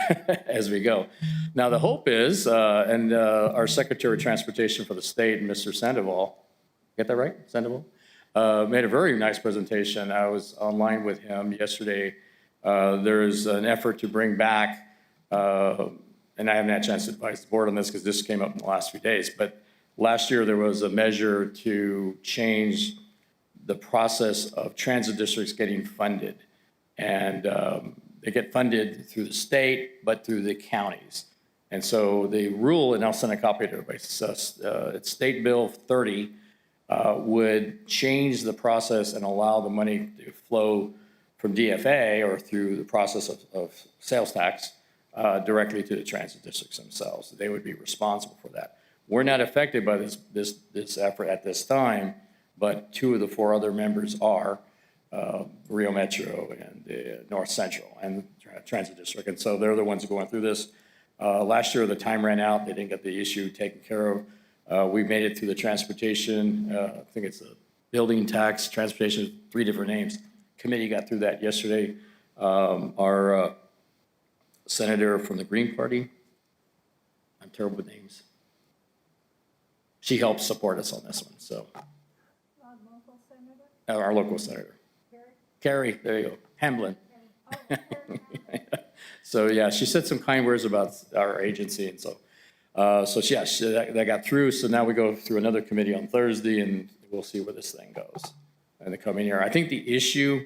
as we go. Now, the hope is, and our Secretary of Transportation for the state, Mr. Sandoval, get that right? Sandoval? Made a very nice presentation. I was online with him yesterday. There's an effort to bring back, and I haven't had a chance to advise the board on this because this came up in the last few days, but last year there was a measure to change the process of transit districts getting funded. And they get funded through the state, but through the counties. And so the rule, and I'll send a copy to everybody, it's State Bill 30, would change the process and allow the money to flow from DFA or through the process of sales tax directly to the transit districts themselves. They would be responsible for that. We're not affected by this effort at this time, but 2 of the 4 other members are. Rio Metro and North Central and Transit District. And so they're the ones going through this. Last year, the time ran out. They didn't get the issue taken care of. We made it through the transportation. I think it's a building tax, transportation, 3 different names. Committee got through that yesterday. Our senator from the Green Party, I'm terrible with names. She helped support us on this one, so. Local senator? Our local senator. Carrie, there you go, Hamblin. So yeah, she said some kind words about our agency, and so that got through. So now we go through another committee on Thursday, and we'll see where this thing goes in the coming year. I think the issue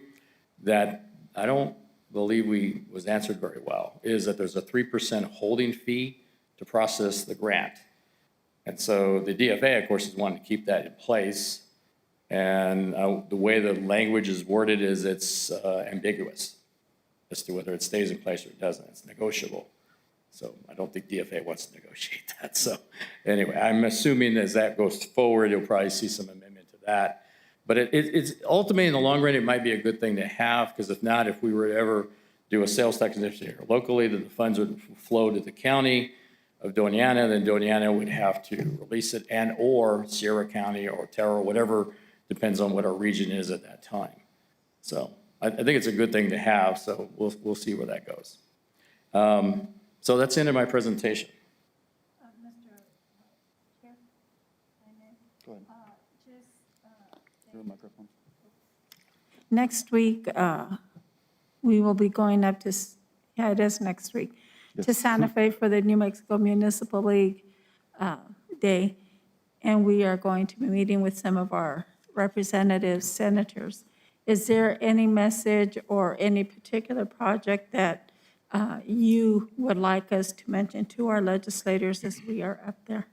that I don't believe was answered very well is that there's a 3% holding fee to process the grant, and so the DFA, of course, is wanting to keep that in place. And the way the language is worded is it's ambiguous as to whether it stays in place or it doesn't. It's negotiable. So I don't think DFA wants to negotiate that. So anyway, I'm assuming as that goes forward, you'll probably see some amendment to that. But it's ultimately in the long run, it might be a good thing to have, because if not, if we were to ever do a sales tax initiative here locally, then the funds would flow to the county of Doña Ana, then Doña Ana would have to release it, and or Sierra County or Terra, whatever, depends on what our region is at that time. So I think it's a good thing to have, so we'll see where that goes. So that's the end of my presentation. Mr. Chair, I may. Go ahead. Your microphone. Next week, we will be going up to, yeah, it is next week, to Santa Fe for the New Mexico Municipal League Day. And we are going to be meeting with some of our representatives, senators. Is there any message or any particular project that you would like us to mention to our legislators as we are up there?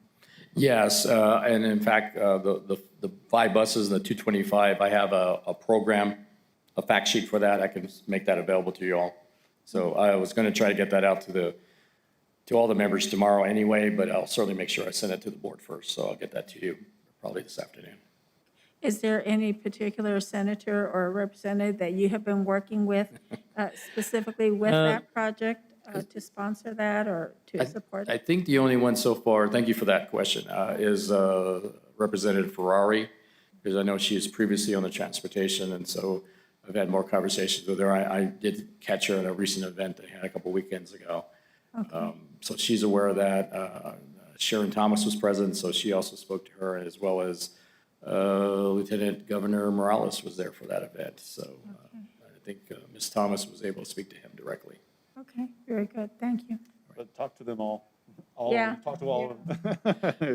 Yes, and in fact, the 5 buses and the 225, I have a program, a fact sheet for that. I can make that available to you all. So I was going to try to get that out to the to all the members tomorrow anyway, but I'll certainly make sure I send it to the board first, so I'll get that to you probably this afternoon. Is there any particular senator or representative that you have been working with specifically with that project to sponsor that or to support I it? think the only one so far, thank you for that question, is Representative Ferrari, because I know she was previously on the transportation, and so I've had more conversations with her. I did catch her at a recent event they had a couple weekends ago. So she's aware of that. Sharon Thomas was present, so she also spoke to her, as well as Lieutenant Governor Morales was there for that event. So I think Ms. Thomas was able to speak to him directly. Okay, very good, thank you. But talk to them all. Yeah. Talk to all of them.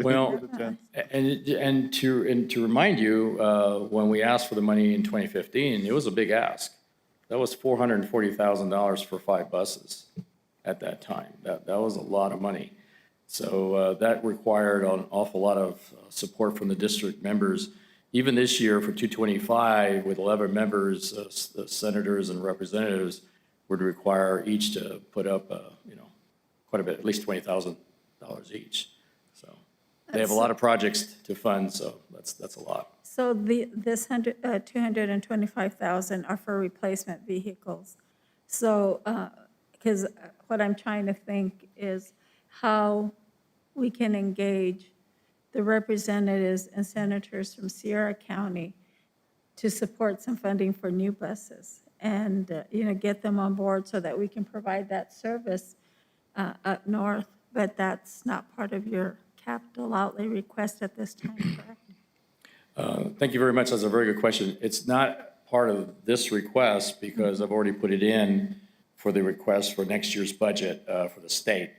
Well, Get a chance. and to remind you, when we asked for the money in 2015, it was a big ask. That was $440,000 for 5 buses at that time. That was a lot of money. So that required an awful lot of support from the district members. Even this year for 225, with 11 members, the senators and representatives would require each to put up, quite a bit, at least $20,000 each. So they have a lot of projects to fund, so that's a lot. So this 225,000 are for replacement vehicles. So, because what I'm trying to think is how we can engage the representatives and senators from Sierra County to support some funding for new buses and, get them on board so that we can provide that service up north, but that's not part of your capital outlay request at this time, correct? Thank you very much. That's a very good question. It's not part of this request because I've already put it in for the request for next year's budget for the state.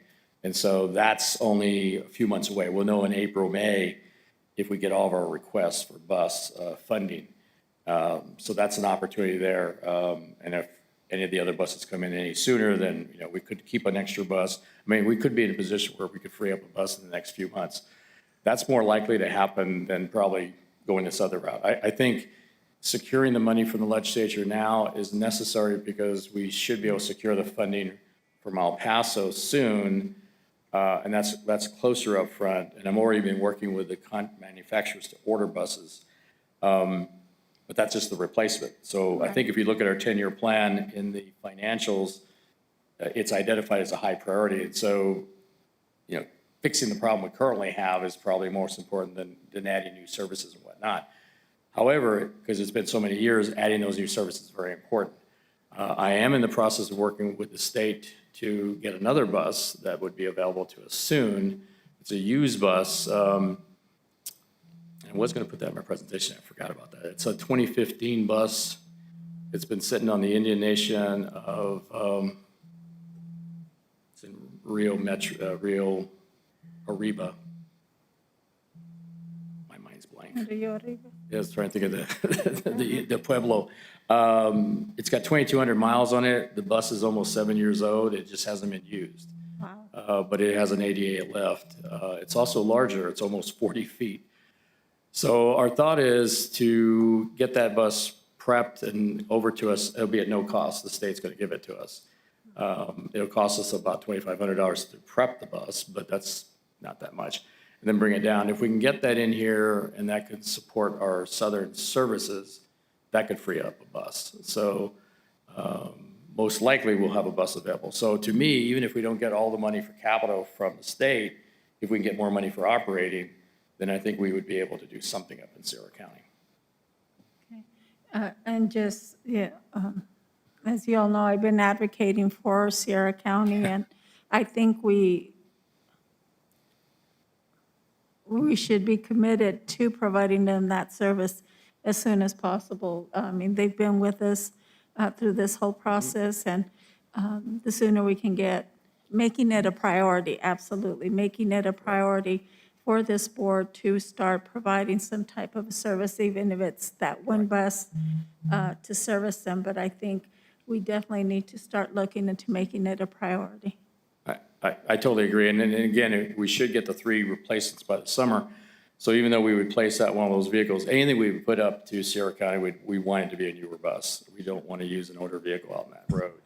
And so that's only a few months away. We'll know in April, May, if we get all of our requests for bus funding. So that's an opportunity there. And if any of the other buses come in any sooner, then, we could keep an extra bus. I mean, we could be in a position where we could free up a bus in the next few months. That's more likely to happen than probably going this other route. I think securing the money from the legislature now is necessary because we should be able to secure the funding from El Paso soon, and that's closer up front. And I'm already been working with the manufacturers to order buses, but that's just the replacement. So I think if you look at our 10-year plan in the financials, it's identified as a high priority. And so, fixing the problem we currently have is probably most important than adding new services and whatnot. However, because it's been so many years, adding those new services is very important. I am in the process of working with the state to get another bus that would be available to us soon. It's a used bus. I was going to put that in my presentation. I forgot about that. It's a 2015 bus. It's been sitting on the Indian Nation of it's in Rio Arriba. My mind's blank. Yeah, I was trying to think of the Pueblo. It's got 2,200 miles on it. The bus is almost 7 years old. It just hasn't been used. Wow. But it has an 88 left. It's also larger. It's almost 40 feet. So our thought is to get that bus prepped and over to us. It'll be at no cost. The state's going to give it to us. It'll cost us about $2,500 to prep the bus, but that's not that much. And then bring it down. If we can get that in here and that could support our southern services, that could free up a bus. So most likely we'll have a bus available. So to me, even if we don't get all the money for capital from the state, if we can get more money for operating, then I think we would be able to do something up in Sierra County. Okay. And just, as you all know, I've been advocating for Sierra County, and I think we should be committed to providing them that service as soon as possible. I mean, they've been with us through this whole process, and the sooner we can get, making it a priority, absolutely, making it a priority for this board to start providing some type of a service, even if it's that one bus to service them. But I think we definitely need to start looking into making it a priority. I totally agree. And then again, we should get the 3 replacements by the summer. So even though we would place out one of those vehicles, anything we would put up to Sierra County, we want it to be a newer bus. We don't want to use an older vehicle out on that road.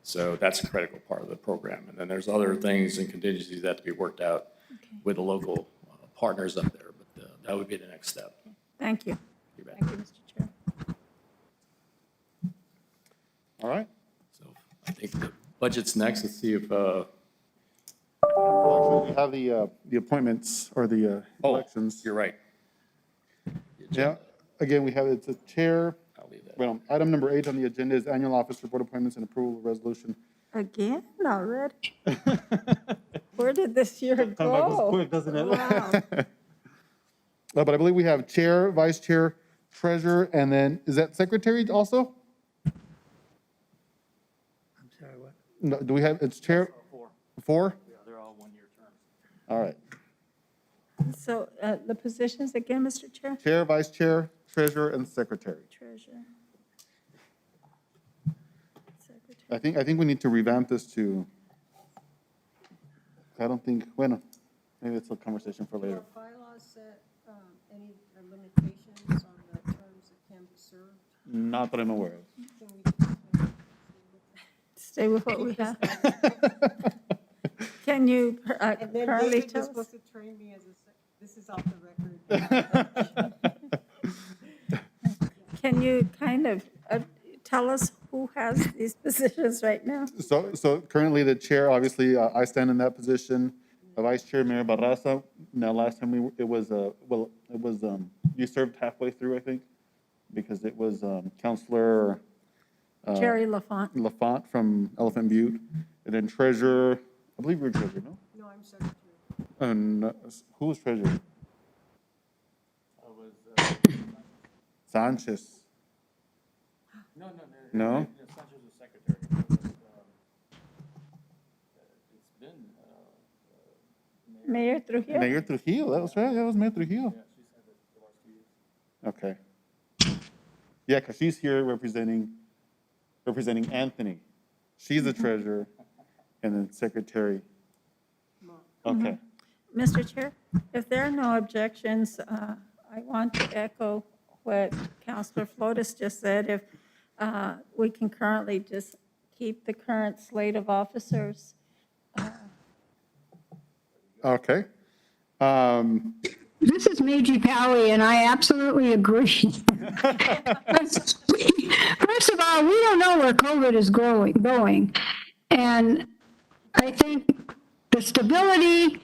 So that's a critical part of the program. And then there's other things and contingencies that have to be worked out with the local partners up there, but that would be the next step. Thank you. You bet. Thank you, Mr. Chair. All right. So I think the budget's next. Let's see if, Well, actually, we have the appointments or the elections. you're right. Yeah, again, we have, it's a chair. I'll leave that. Well, item number 8 on the agenda is annual office report appointments and approval of resolution. Again, already? Where did this year Time goes go? quick, doesn't it? Wow. But I believe we have chair, vice chair, treasurer, and then, is that secretary also? I'm sorry, what? No, do we have, it's chair? 4. 4? Yeah, they're all one-year terms. All right. So the positions again, Mr. Chair? Chair, vice chair, treasurer, and secretary. Treasurer. I think we need to revamp this to, I don't think, well, maybe it's a conversation for later. bylaws set any limitations on the terms that can be served? Not that I'm aware of. Can we just, Stay with what we have. Can you and then currently David tell was us? supposed to train me as this is off the record. Can you kind of tell us who has these positions right now? So currently the chair, obviously, I stand in that position. The vice chair, Mayor Barraza. Now, last time it was, you served halfway through, I think, because it was Counselor Jerry LaFont. LaFont from Elephant Butte. And then treasurer, I believe you're treasurer, no? No, I'm secretary. And who was treasurer? It was, Sanchez. no. No? Sanchez was secretary. It was, it's been, Mayor Trujillo? Mayor Trujillo, that was right, that was Mayor Trujillo. yeah, she's had it the last 2 years. Okay. Yeah, because she's here representing Anthony. She's the treasurer and then secretary. Okay. Mr. Chair, if there are no objections, I want to echo what Councilor Flores just said. If we can currently just keep the current slate of officers. Okay. This is Meiji Powie, and I absolutely agree. First of all, we don't know where COVID is going. And I think the stability,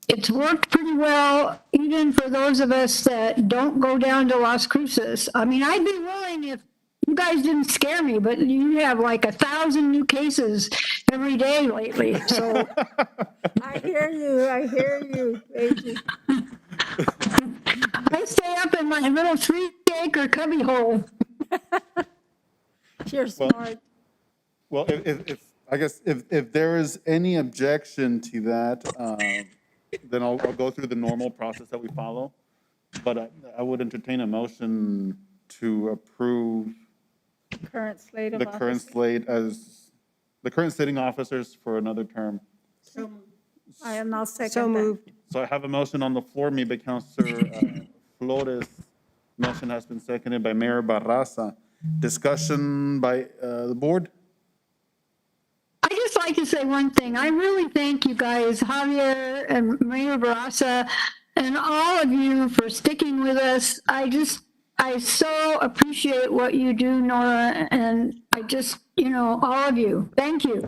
it's worked pretty well, even for those of us that don't go down to Las Cruces. I mean, I'd be willing if you guys didn't scare me, but you have like 1,000 new cases every day lately, so. I hear you, Meiji. I stay up in my little 3-acre cubby hole. You're smart. Well, if there is any objection to that, then I'll go through the normal process that we follow. But I would entertain a motion to approve Current slate of the officers. current slate as, the current sitting officers for another term. I'll second that. So moved. So I have a motion on the floor made by Councilor Flores. Motion has been seconded by Mayor Barraza. Discussion by the board? I just like to say one thing. I really thank you guys, Javier and Mayor Barraza, and all of you for sticking with us. I so appreciate what you do, Nora, and I just, all of you. Thank you.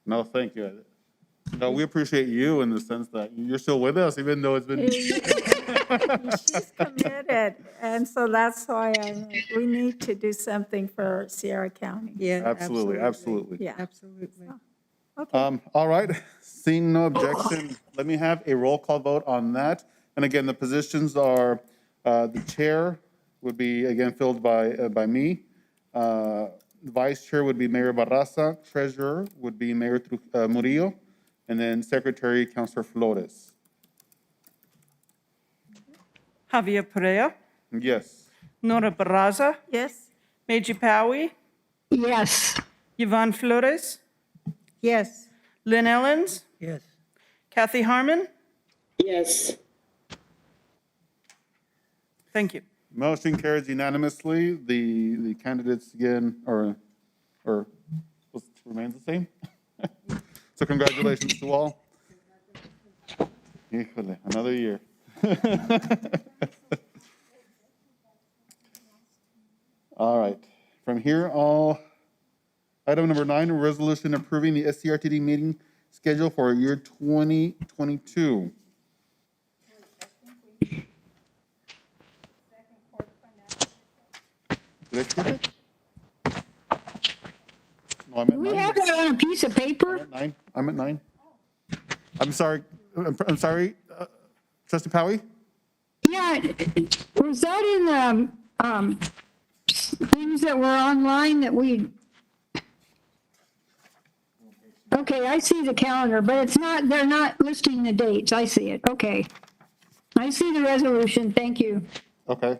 No, thank you. No, we appreciate you in the sense that you're still with us, even though it's been. She's committed, and so that's why we need to do something for Sierra County. Yeah, Absolutely. Yeah. Absolutely. Okay. All right, seeing no objection, let me have a roll call vote on that. And again, the positions are, the chair would be again filled by me. Vice chair would be Mayor Barraza. Treasurer would be Mayor Murillo. And then secretary, Councilor Flores. Javier Perea, Yes. Nora Barraza, Yes? Meiji Powie, Yes. Yvonne Flores, Yes. Lynn Ellens, Yes. Kathy Harmon. Yes. Thank you. Motion carries unanimously. The candidates again, or or remains the same. So congratulations to all. Híjole, another year. All right, from here, item number 9, resolution approving the SCRTD meeting schedule for year 2022. Did I skip it? No, I'm at Do we 9. have that on a piece of paper? I'm at 9. I'm sorry, Trustee Powie? Yeah, was that in the, things that were online that we? Okay, I see the calendar, but it's not, they're not listing the dates. I see it. Okay. I see the resolution. Thank you. Okay.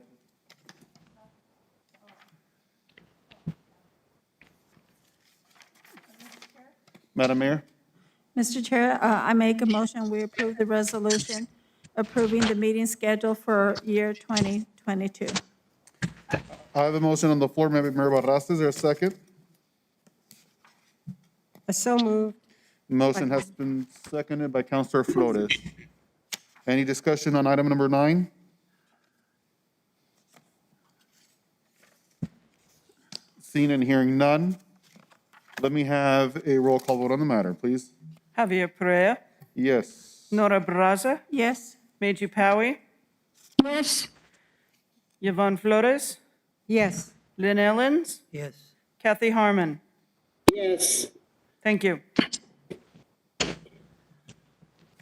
Madam Mayor? Mr. Chair, I make a motion, we approve the resolution approving the meeting schedule for year 2022. I have a motion on the floor, Mayor Barraza. Is there a second? So moved. Motion has been seconded by Councilor Flores. Any discussion on item number 9? Seeing and hearing none, let me have a roll call vote on the matter, please. Javier Perea, Yes. Nora Braza, Yes. Meiji Powie, Yes. Yvonne Flores, Yes. Lynn Ellens, Yes. Kathy Harmon. Yes. Thank you. The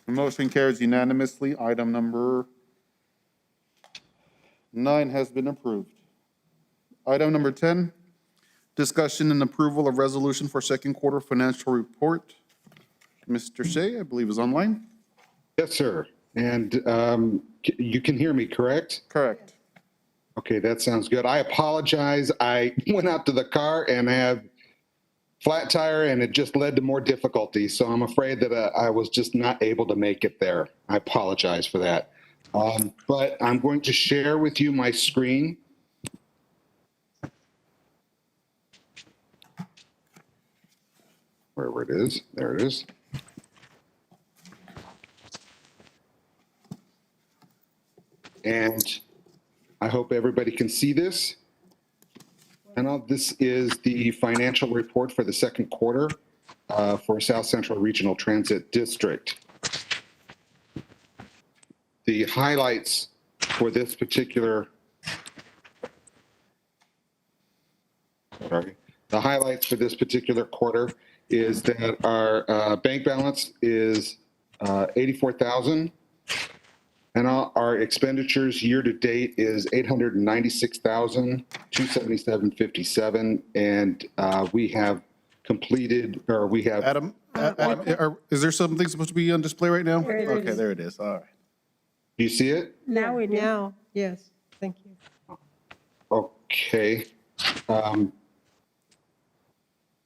motion carries unanimously. Item number 9 has been approved. Item number 10, discussion and approval of resolution for second quarter financial report. Mr. Shea, I believe, is online. Yes, sir. And you can hear me, correct? Correct. Okay, that sounds good. I apologize. I went out to the car and had flat tire, and it just led to more difficulty. So I'm afraid that I was just not able to make it there. I apologize for that. But I'm going to share with you my screen. Wherever it is, there it is. And I hope everybody can see this. And this is the financial report for the second quarter for South Central Regional Transit District. The highlights for this particular, the highlights for this particular quarter is that our bank balance is 84,000. And our expenditures year to date is 896,277.57, and we have completed, or we have. Adam, is there something supposed to be on display right now? There it Okay, is. there it is. All right. Do you see it? Now we do. Now, yes, thank you. Okay. Let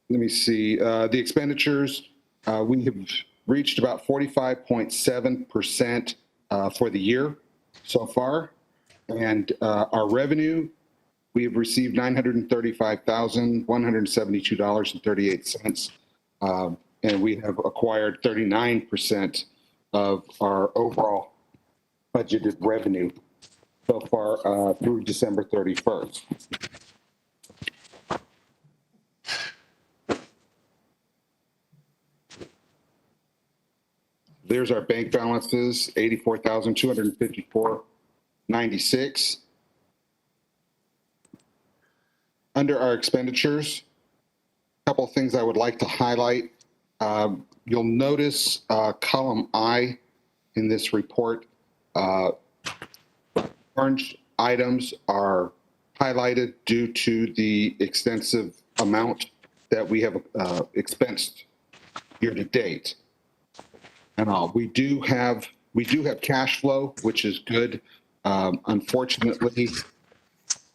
me see. The expenditures, we have reached about 45.7% for the year so far. And our revenue, we have received $935,172.38. And we have acquired 39% of our overall budgeted revenue so far through December 31st. There's our bank balances, 84,254.96. Under our expenditures, a couple of things I would like to highlight. You'll notice column I in this report, orange items are highlighted due to the extensive amount that we have expensed year to date. And we do have cash flow, which is good. Unfortunately,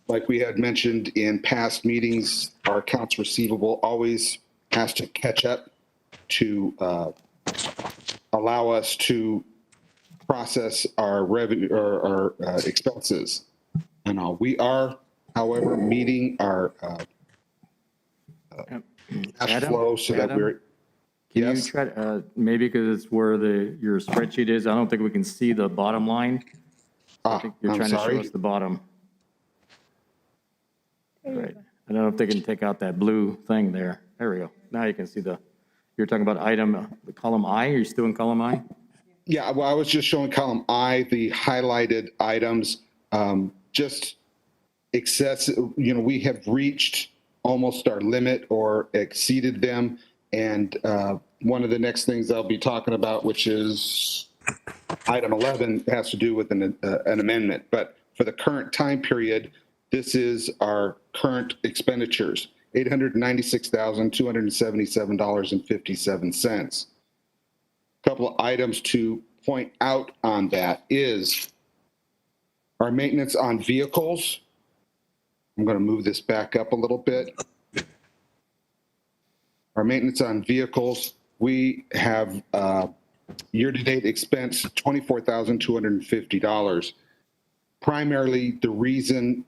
like we had mentioned in past meetings, our accounts receivable always has to catch up to allow us to process our revenue or our expenses. And we are, however, meeting our cash Adam? flow so that Adam? we're, Can you yes? try, maybe because it's where your spreadsheet is, I don't think we can see the bottom line. I think you're I'm trying to show sorry. us the bottom. There you Right. go. I don't know if they can take out that blue thing there. There we go. Now you can see you're talking about the column I, are you still in column I? Yeah, well, I was just showing column I, the highlighted items, just excess, we have reached almost our limit or exceeded them. And one of the next things I'll be talking about, which is item 11, has to do with an amendment. But for the current time period, this is our current expenditures, $896,277.57. Couple of items to point out on that is our maintenance on vehicles. I'm going to move this back up a little bit. Our maintenance on vehicles, we have year-to-date expense $24,250. Primarily, the reason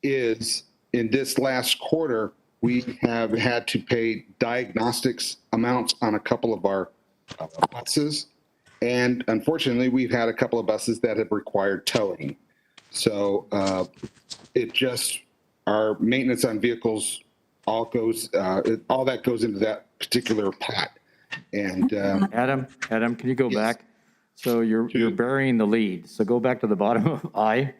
is in this last quarter, we have had to pay diagnostics amounts on a couple of our buses. And unfortunately, we've had a couple of buses that have required towing. So our maintenance on vehicles all that goes into that particular pot. And Adam, can you go Yes. back? So you're burying the lead. So go back to the bottom of I.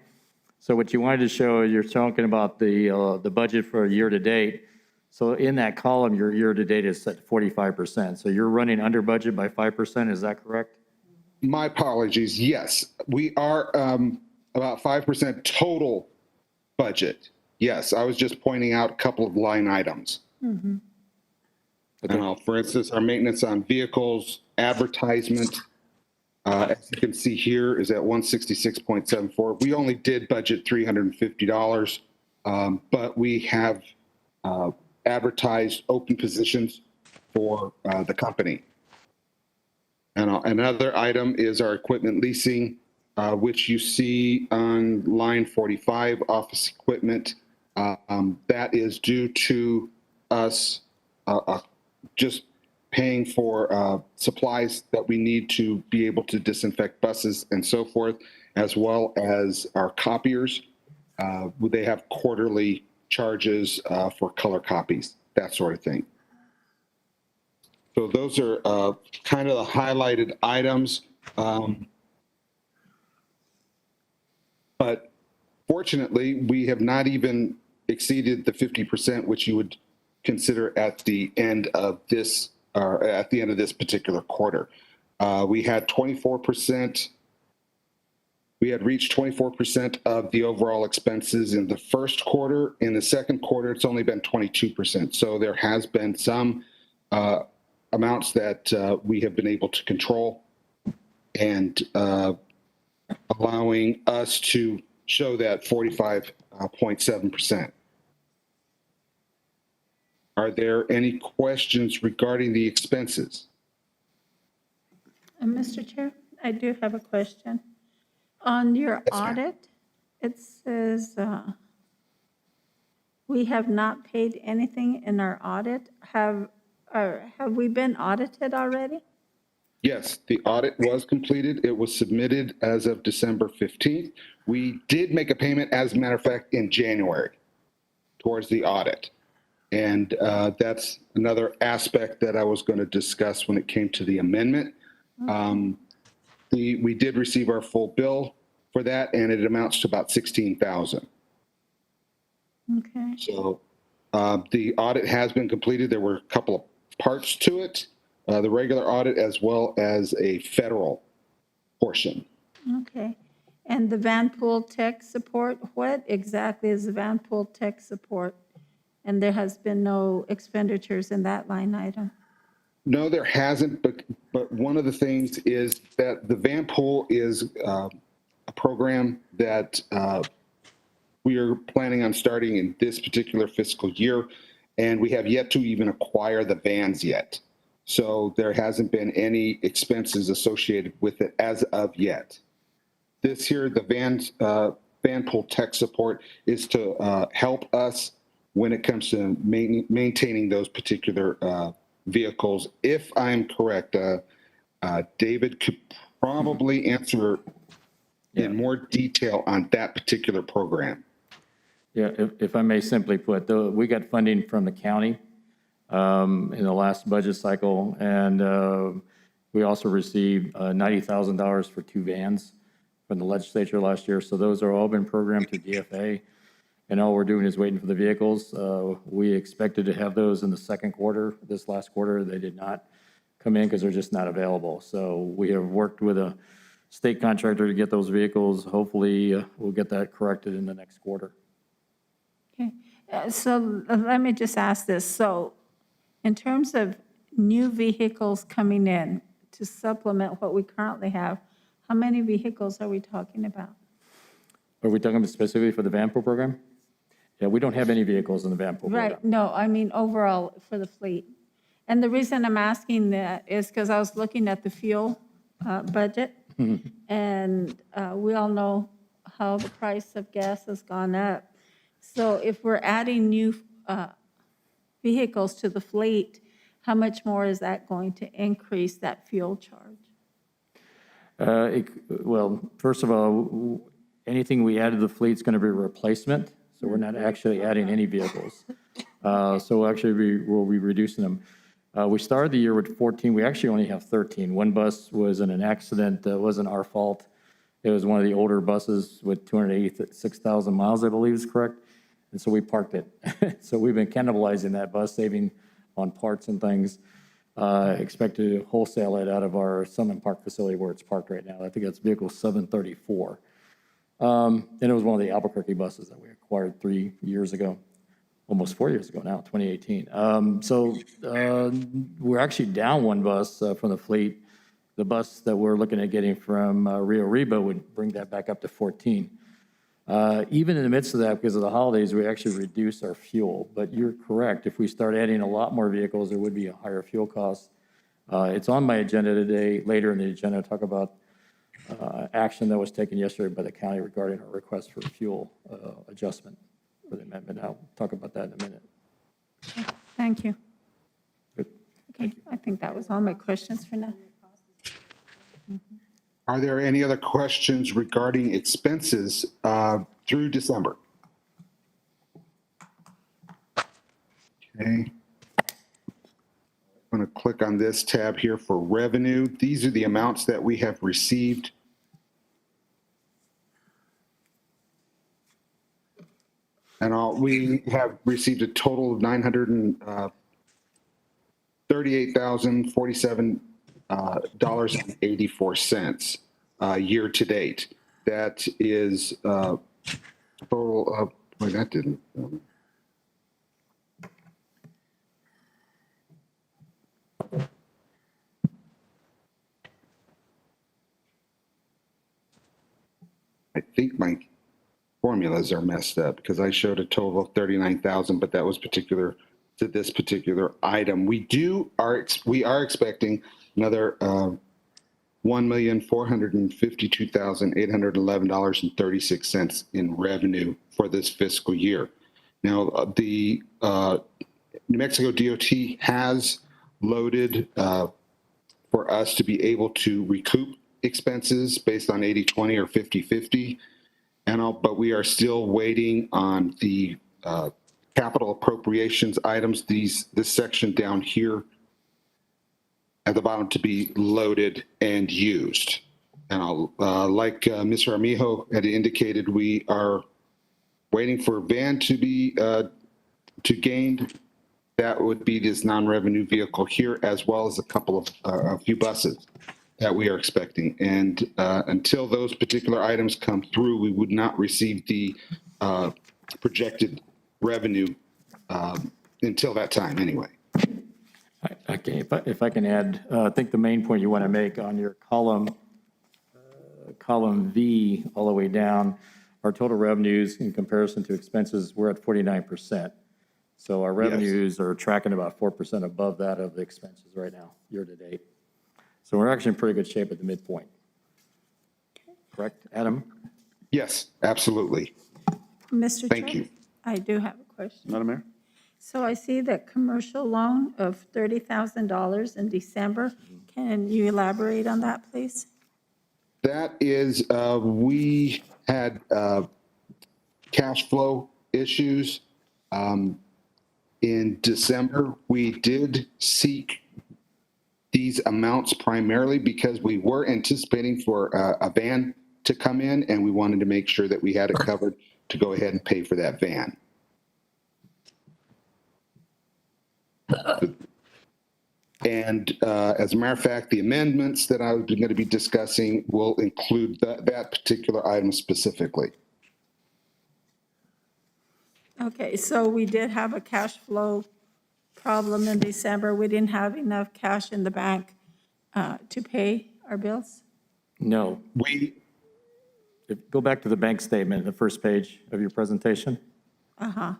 So what you wanted to show, you're talking about the budget for year to date. So in that column, your year to date is set 45%. So you're running under budget by 5%. Is that correct? my apologies. Yes, we are about 5% total budget. Yes, I was just pointing out a couple of line items. For instance, our maintenance on vehicles, advertisement, as you can see here, is at 166.74. We only did budget $350, but we have advertised open positions for the company. And another item is our equipment leasing, which you see on line 45, office equipment. That is due to us just paying for supplies that we need to be able to disinfect buses and so forth, as well as our copiers. They have quarterly charges for color copies, that sort of thing. So those are kind of the highlighted items. But fortunately, we have not even exceeded the 50%, which you would consider at the end of this, or at the end of this particular quarter. We had 24%. We had reached 24% of the overall expenses in the first quarter. In the second quarter, it's only been 22%. So there has been some amounts that we have been able to control and allowing us to show that 45.7%. Are there any questions regarding the expenses? Mr. Chair, I do have a question. On your Yes, ma'am. audit, it says we have not paid anything in our audit. Have we been audited already? Yes, the audit was completed. It was submitted as of December 15th. We did make a payment, as a matter of fact, in January towards the audit. And that's another aspect that I was going to discuss when it came to the amendment. We did receive our full bill for that, and it amounts to about $16,000. Okay. So the audit has been completed. There were a couple of parts to it, the regular audit as well as a federal portion. Okay. And the Vanpool tech support, what exactly is the Vanpool tech support? And there has been no expenditures in that line item. No, there hasn't, but one of the things is that the Vanpool is a program that we are planning on starting in this particular fiscal year, and we have yet to even acquire the vans yet. So there hasn't been any expenses associated with it as of yet. This here, the Vanpool tech support is to help us when it comes to maintaining those particular vehicles. If I'm correct, David could probably answer in more detail on that particular program. Yeah, if I may simply put, we got funding from the county in the last budget cycle, and we also received $90,000 for 2 vans from the legislature last year. So those are all been programmed through DFA, and all we're doing is waiting for the vehicles. We expected to have those in the second quarter. This last quarter, they did not come in because they're just not available. So we have worked with a state contractor to get those vehicles. Hopefully, we'll get that corrected in the next quarter. Okay, so let me just ask this. So in terms of new vehicles coming in to supplement what we currently have, how many vehicles are we talking about? Are we talking specifically for the van pool program? Yeah, we don't have any vehicles in the van pool program. Right, no, I mean overall for the fleet. And the reason I'm asking that is because I was looking at the fuel budget, and we all know how the price of gas has gone up. So if we're adding new vehicles to the fleet, how much more is that going to increase that fuel charge? Well, first of all, anything we add to the fleet is going to be a replacement, so we're not actually adding any vehicles. So actually, we'll be reducing them. We started the year with 14. We actually only have 13. One bus was in an accident that wasn't our fault. It was one of the older buses with 286,000 miles, I believe is correct. And so we parked it. So we've been cannibalizing that bus, saving on parts and things. Expect to wholesale it out of our Summit Park facility where it's parked right now. I think that's vehicle 734. And it was one of the Albuquerque buses that we acquired 3 years ago, almost 4 years ago now, 2018. So we're actually down one bus from the fleet. The bus that we're looking at getting from Rio Reba would bring that back up to 14. Even in the midst of that, because of the holidays, we actually reduce our fuel. But you're correct. If we start adding a lot more vehicles, there would be a higher fuel cost. It's on my agenda today, later in the agenda, to talk about action that was taken yesterday by the county regarding our request for fuel adjustment for the amendment. I'll talk about that in a minute. Thank you. Good. Okay, I think that was all my questions for now. Are there any other questions regarding expenses through December? Okay. I'm going to click on this tab here for revenue. These are the amounts that we have received. And we have received a total of $938,047.84 year to date. That is a total of, boy, that didn't. I think my formulas are messed up because I showed a total of 39,000, but that was particular to this particular item. We are expecting another $1,452,811.36 in revenue for this fiscal year. Now, the New Mexico DOT has loaded for us to be able to recoup expenses based on 80-20 or 50-50. But we are still waiting on the capital appropriations items, this section down here at the bottom, to be loaded and used. And like Mr. Armijo had indicated, we are waiting for a van to be to gain. That would be this non-revenue vehicle here, as well as a few buses that we are expecting. And until those particular items come through, we would not receive the projected revenue until that time anyway. Okay, if I can add, I think the main point you want to make on your column V all the way down, our total revenues in comparison to expenses, we're at 49%. So our revenues are tracking about 4% above that of the expenses right now, year to date. So we're actually in pretty good shape at the midpoint. Correct, Adam? Yes, absolutely. Mr. Thank Chair, you. I do have a question. Madam Mayor? So I see that commercial loan of $30,000 in December. Can you elaborate on that, please? That is, we had cash flow issues. In December, we did seek these amounts primarily because we were anticipating for a van to come in, and we wanted to make sure that we had it covered to go ahead and pay for that van. And as a matter of fact, the amendments that I'm going to be discussing will include that particular item specifically. Okay, so we did have a cash flow problem in December. We didn't have enough cash in the bank to pay our bills? No. Go back to the bank statement, the first page of your presentation. Uh-huh.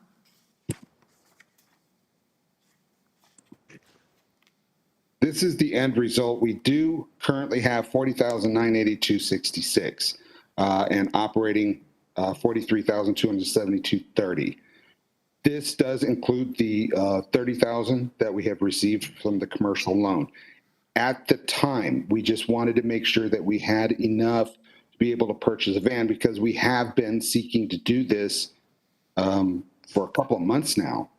This is the end result. We do currently have $40,982.66 and operating $43,272.30. This does include the $30,000 that we have received from the commercial loan. At the time, we just wanted to make sure that we had enough to be able to purchase a van because we have been seeking to do this for a couple of months now.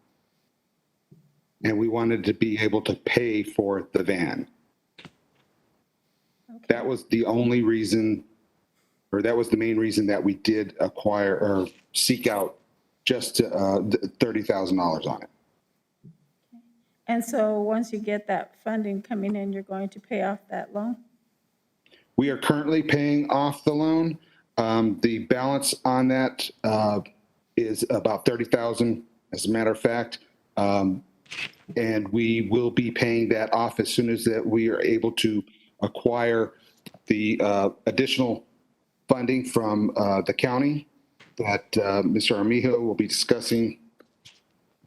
And we wanted to be able to pay for the van. Okay. That was the only reason, or that was the main reason that we did acquire or seek out just $30,000 on it. And so once you get that funding coming in, you're going to pay off that loan? We are currently paying off the loan. The balance on that is about $30,000, as a matter of fact. And we will be paying that off as soon as that we are able to acquire the additional funding from the county that Mr. Armijo will be discussing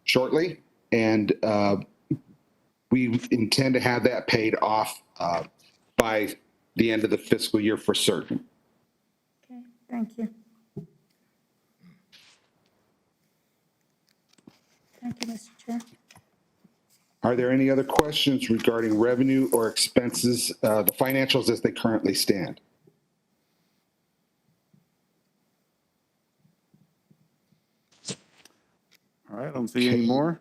shortly. And we intend to have that paid off by the end of the fiscal year for certain. Okay, thank you. Thank you, Mr. Chair. Are there any other questions regarding revenue or expenses, the financials as they currently stand? All right, I don't see any more.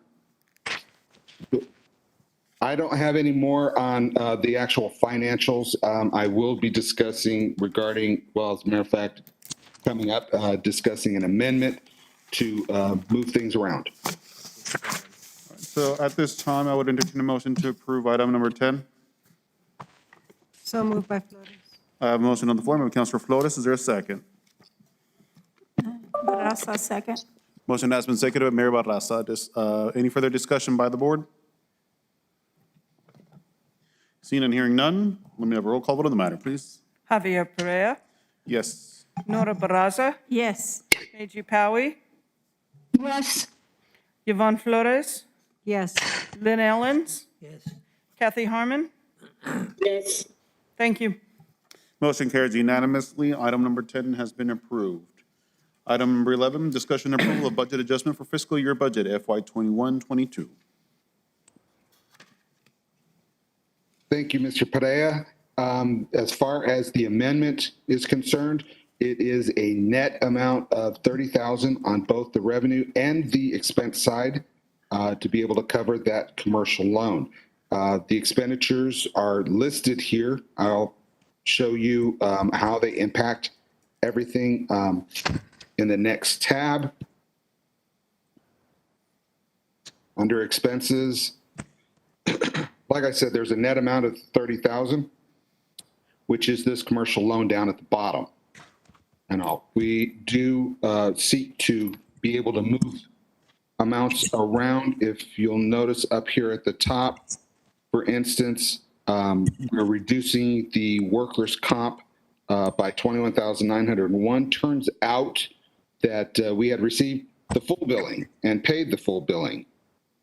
I don't have any more on the actual financials. I will be discussing regarding, well, as a matter of fact, coming up, discussing an amendment to move things around. So at this time, I would entertain a motion to approve item number 10. So moved by Flores. I have a motion on the floor by Councilor Flores. Is there a second? Barraza, second. Motion has been seconded by Mayor Barraza. Any further discussion by the board? Seeing and hearing none, let me have a roll call vote on the matter, please. Javier Perea, Yes. Nora Barraza, Yes. Meiji Powie, Yes, Yvonne Flores, Yes. Lynn Ellens, Yes. Kathy Harmon. yes, Thank you. Motion carries unanimously. Item number 10 has been approved. Item number 11, discussion and approval of budget adjustment for fiscal year budget FY 21-22. Thank you, Mr. Perea. As far as the amendment is concerned, it is a net amount of $30,000 on both the revenue and the expense side to be able to cover that commercial loan. The expenditures are listed here. I'll show you how they impact everything in the next tab. Under expenses, like I said, there's a net amount of $30,000, which is this commercial loan down at the bottom. And we do seek to be able to move amounts around. If you'll notice up here at the top, for instance, we're reducing the workers' comp by $21,901. Turns out that we had received the full billing and paid the full billing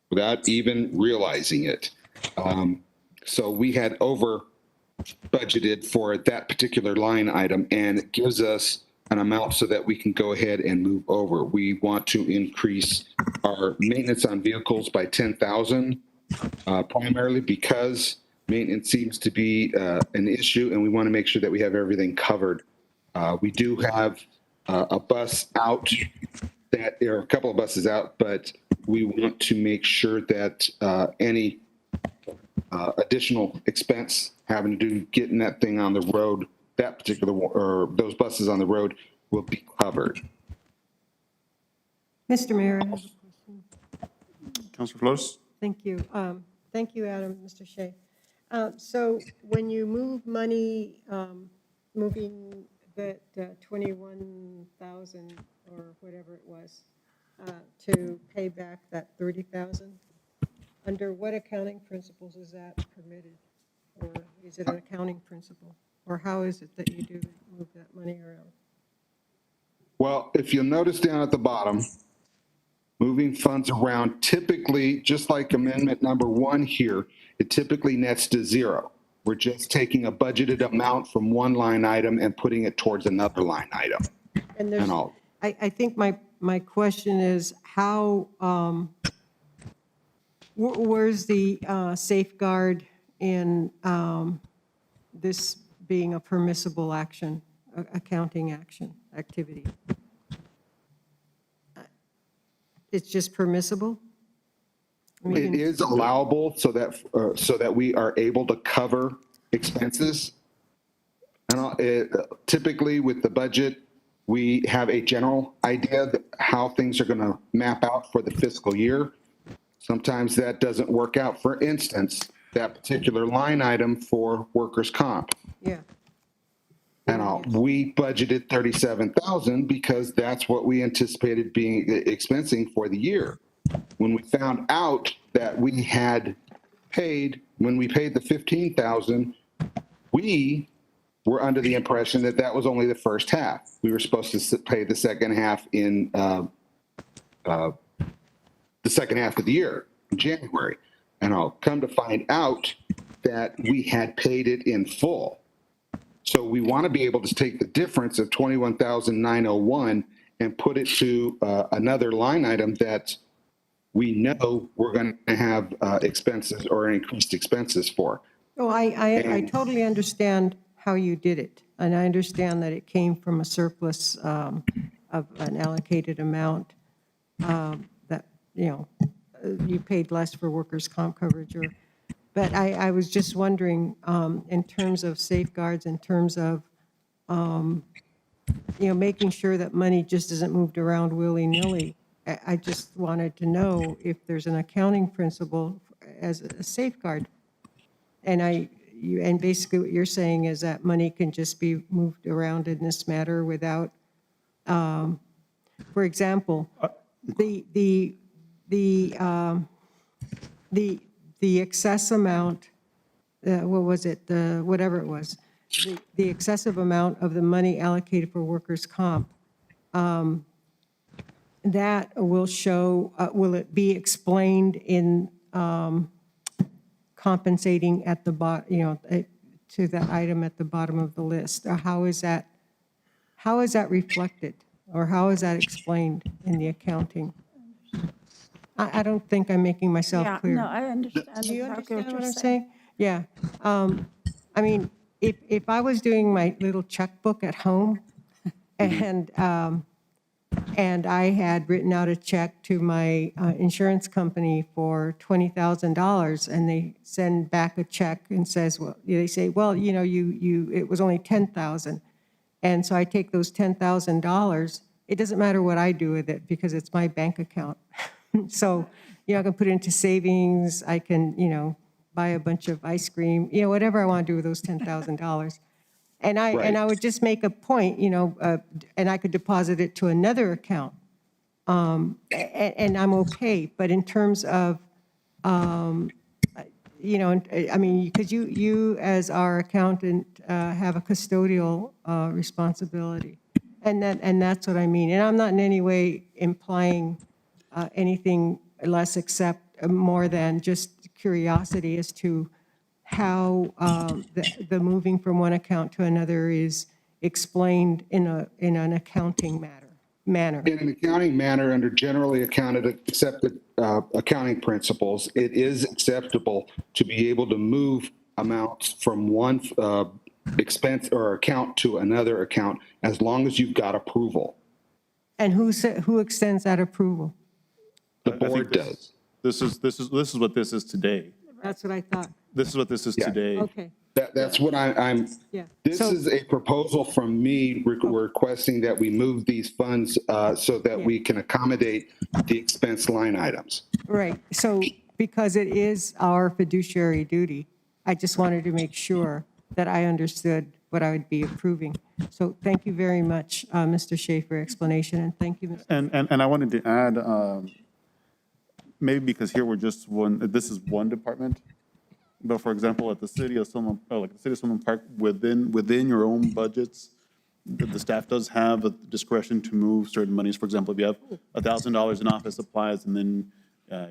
without even realizing it. So we had over budgeted for that particular line item, and it gives us an amount so that we can go ahead and move over. We want to increase our maintenance on vehicles by 10,000, primarily because maintenance seems to be an issue, and we want to make sure that we have everything covered. We do have a bus out that, there are a couple of buses out, but we want to make sure that any additional expense having to do getting that thing on the road, that particular, or those buses on the road, will be covered. Mr. Mayor, I have a question. Councilor Flores? Thank you. Thank you, Adam, Mr. Shea. So when you move money, moving that 21,000 or whatever it was, to pay back that 30,000, under what accounting principles is that permitted? Or is it an accounting principle? Or how is it that you do move that money around? Well, if you'll notice down at the bottom, moving funds around, typically, just like amendment number 1 here, it typically nets to 0. We're just taking a budgeted amount from one line item and putting it towards another line item. And there's, And all. I think my question is how, where's the safeguard in this being a permissible action, accounting action, activity? It's just permissible? It is allowable so that we are able to cover expenses. And typically with the budget, we have a general idea of how things are going to map out for the fiscal year. Sometimes that doesn't work out. For instance, that particular line item for workers' comp. Yeah. And we budgeted 37,000 because that's what we anticipated being expensing for the year. When we found out that we had paid, when we paid the 15,000, we were under the impression that that was only the first half. We were supposed to pay the second half in the second half of the year, in January. And I'll come to find out that we had paid it in full. So we want to be able to take the difference of 21,901 and put it to another line item that we know we're going to have expenses or increased expenses for. Oh, I totally understand how you did it. And I understand that it came from a surplus of an allocated amount that, you paid less for workers' comp coverage. But I was just wondering, in terms of safeguards, in terms of, making sure that money just isn't moved around willy-nilly. I just wanted to know if there's an accounting principle as a safeguard. And basically what you're saying is that money can just be moved around in this matter without, for example, the excess amount, what was it, whatever it was, the excessive amount of the money allocated for workers' comp, that will show, will it be explained in compensating at the bottom, to that item at the bottom of the list? Or how is that reflected? Or how is that explained in the accounting? I don't think I'm making myself clear. No, I understand. Do you exactly understand what you're I'm saying? Yeah. I mean, if I was doing my little checkbook at home and I had written out a check to my insurance company for $20,000 and they send back a check and says, well, they say, well, it was only $10,000. And so I take those $10,000. It doesn't matter what I do with it because it's my bank account. So, I can put it into savings. I can, buy a bunch of ice cream, whatever I want to do with those $10,000. And I would just make a point, and I could deposit it to another account, and I'm okay. But in terms of, I mean, because you as our accountant have a custodial responsibility, and that's what I mean. And I'm not in any way implying anything less except more than just curiosity as to how the moving from one account to another is explained in an accounting manner. In an accounting manner, under generally accepted accounting principles, it is acceptable to be able to move amounts from one expense or account to another account as long as you've got approval. And who extends that approval? The I think board does. This is what this is today. That's what I thought. This is what this is Yeah. today. Okay, That's what I'm, yeah. this So- is a proposal from me requesting that we move these funds so that we can accommodate the expense line items. Right, so because it is our fiduciary duty, I just wanted to make sure that I understood what I would be approving. So thank you very much, Mr. Shea, for your explanation, and thank you, Mr. And I wanted to add, maybe because here we're just this is one department, but for example, at the city of Sunland Park, within your own budgets, the staff does have a discretion to move certain monies. For example, if you have $1,000 in office supplies and then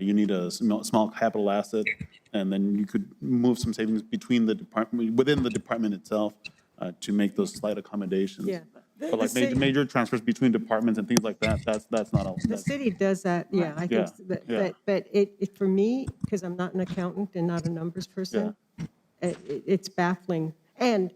you need a small capital asset, and then you could move some savings between the department, within the department itself, to make those slight accommodations. Yeah. But like major transfers between departments and things like that, that's not all. The city does that, yeah, I think, but it, for me, because I'm not an accountant and not a numbers person, it's baffling. And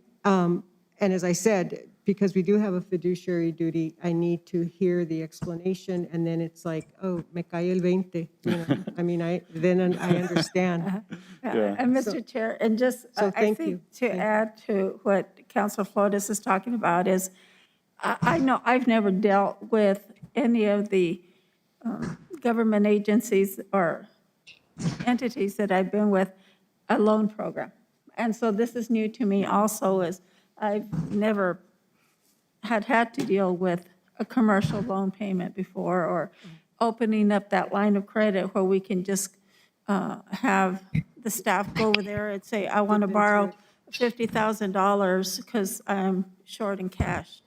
as I said, because we do have a fiduciary duty, I need to hear the explanation, and then it's like, oh, me cae el 20, you know? I mean, then I understand. And Mr. Chair, and just, So I thank think you. to add to what Councilor Flores is talking about is, I know I've never dealt with any of the government agencies or entities that I've been with, a loan program. And so this is new to me also, is I've never had to deal with a commercial loan payment before, or opening up that line of credit where we can just have the staff go over there and say, I want to borrow $50,000 because I'm short in cash.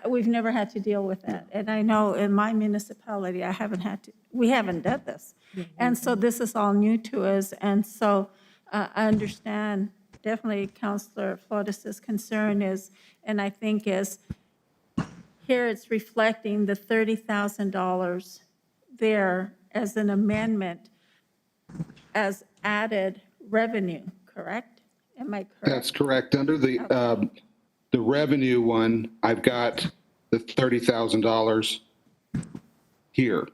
We've never had to deal with that. And I know in my municipality, we haven't done this. And so this is all new to us. And so I understand definitely Councilor Flores' concern is, and I think is, here it's reflecting the $30,000 there as an amendment as added revenue, correct? Am I correct? That's correct. Under the revenue one, I've got the $30,000 here.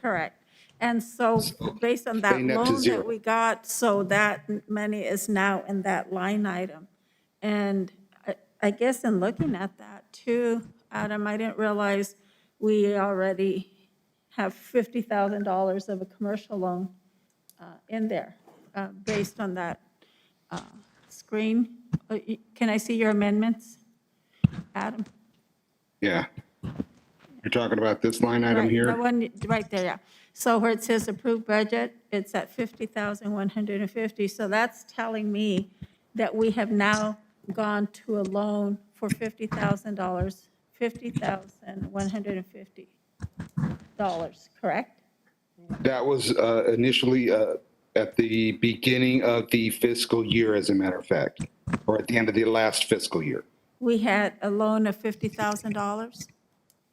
Correct. And so based on that they net to loan zero. that we got, so that money is now in that line item. And I guess in looking at that too, Adam, I didn't realize we already have $50,000 of a commercial loan in there based on that screen. Can I see your amendments, Adam? Yeah. You're talking about this line item Right, here? the one right there, yeah. So where it says approved budget, it's at 50,150. So that's telling me that we have now gone to a loan for $50,000, $50,150, correct? That was initially at the beginning of the fiscal year, as a matter of fact, or at the end of the last fiscal year. We had a loan of $50,000?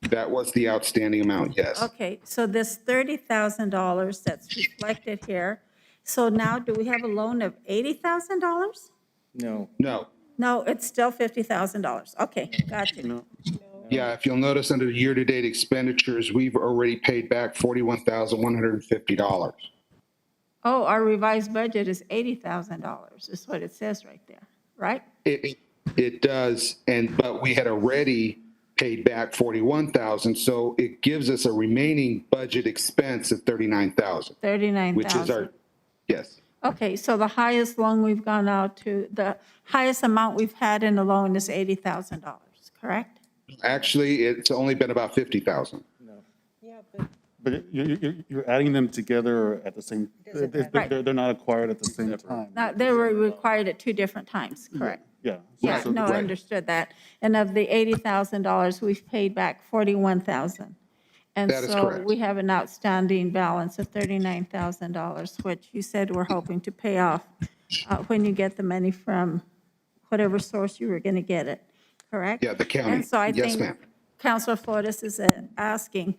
That was the outstanding amount, yes. Okay, so this $30,000 that's reflected here, so now do we have a loan of $80,000? No. No. No, it's still $50,000. Okay, got you. Yeah, if you'll notice under year-to-date expenditures, we've already paid back $41,150. Oh, our revised budget is $80,000, is what it says right there, right? It does, but we had already paid back 41,000, so it gives us a remaining budget expense of 39,000. 39,000. Which is our, yes. Okay, so the highest loan we've gone out to, the highest amount we've had in a loan is $80,000, correct? Actually, it's only been about 50,000. But you're adding them together at the same, they're not acquired at the same time. Now, they were required at two different times, correct? Yeah. Yeah, So- no, I understood that. And of the $80,000, we've paid back $41,000. And That is so correct. we have an outstanding balance of $39,000, which you said we're hoping to pay off when you get the money from whatever source you were going to get it, correct? Yeah, the county. And so I Yes, think ma'am. Counselor Flores is asking,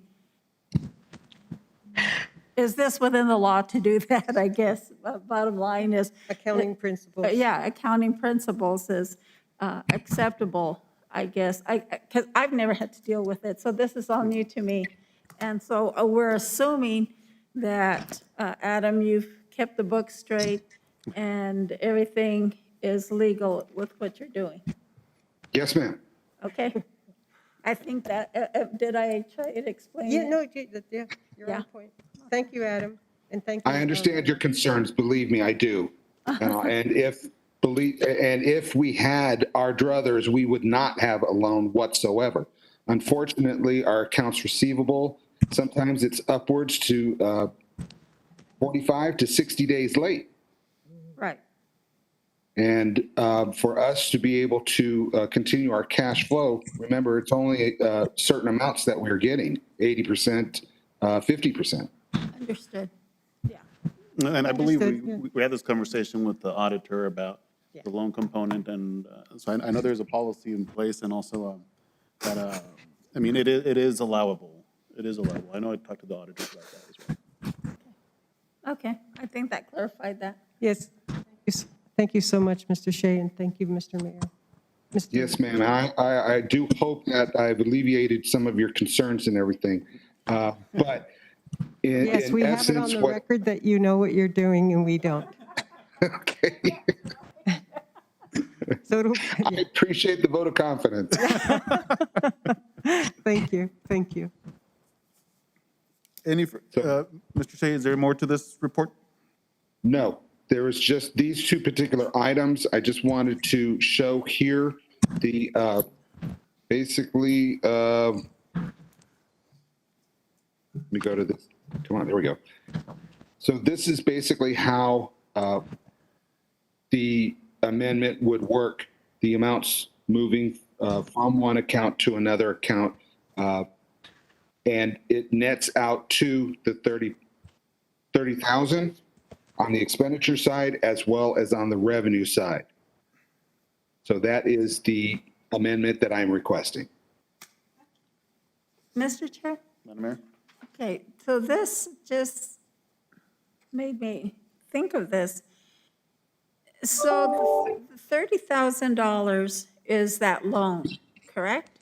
is this within the law to do that? I guess bottom line is. Accounting principles. Yeah, accounting principles is acceptable, I guess. Because I've never had to deal with it, so this is all new to me. And so we're assuming that, Adam, you've kept the book straight and everything is legal with what you're doing, Yes, ma'am. okay? I think that, did I try to explain Yeah, it? no, yeah, you're Yeah. on point. Thank you, Adam, and thank you. I understand your concerns, believe me, I do. And if we had our druthers, we would not have a loan whatsoever. Unfortunately, our accounts receivable, sometimes it's upwards to 45 to 60 days late. Right. And for us to be able to continue our cash flow, remember, it's only certain amounts that we're getting, 80%, 50%. Understood. Yeah. And I believe Understood, yeah. we had this conversation with the auditor about the loan component, and so I know there's a policy in place, and also that, I mean, it is allowable. It is allowable. I know I talked to the auditor about that as well. Okay, I think that clarified that. Yes, thank you so much, Mr. Shea, and thank you, Mr. Mayor. Mr. Yes, ma'am. I do hope that I've alleviated some of your concerns and everything. But in Yes, we have it on essence, the what, record that you know what you're doing and we don't. okay, So it'll, I appreciate the vote of confidence. thank you, thank you. Mr. Shea, is there more to this report? No, there was just these two particular items. I just wanted to show here the, basically, let me go to this. Come on, there we go. So this is basically how the amendment would work. The amounts moving from one account to another account. And it nets out to the 30,000 on the expenditure side as well as on the revenue side. So that is the amendment that I'm requesting. Mr. Chair? Madam Mayor? Okay, so this just made me think of this. So the $30,000 is that loan, correct?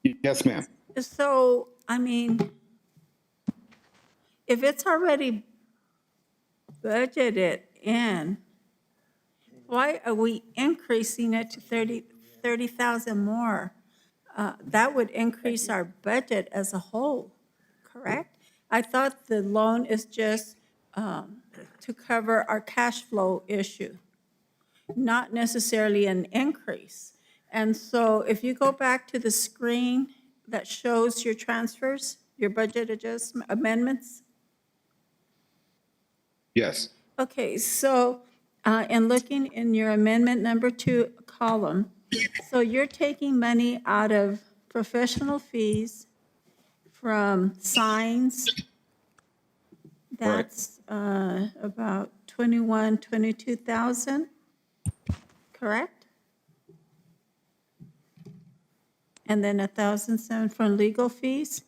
Yes, ma'am. So, I mean, if it's already budgeted in, why are we increasing it to 30,000 more? That would increase our budget as a whole, correct? I thought the loan is just to cover our cash flow issue, not necessarily an increase. And so if you go back to the screen that shows your transfers, your budget amendments. Yes. Okay, so in looking in your amendment number 2 column, so you're taking money out of professional fees from signs. That's about 22,000, correct? And then 1,007 from legal fees?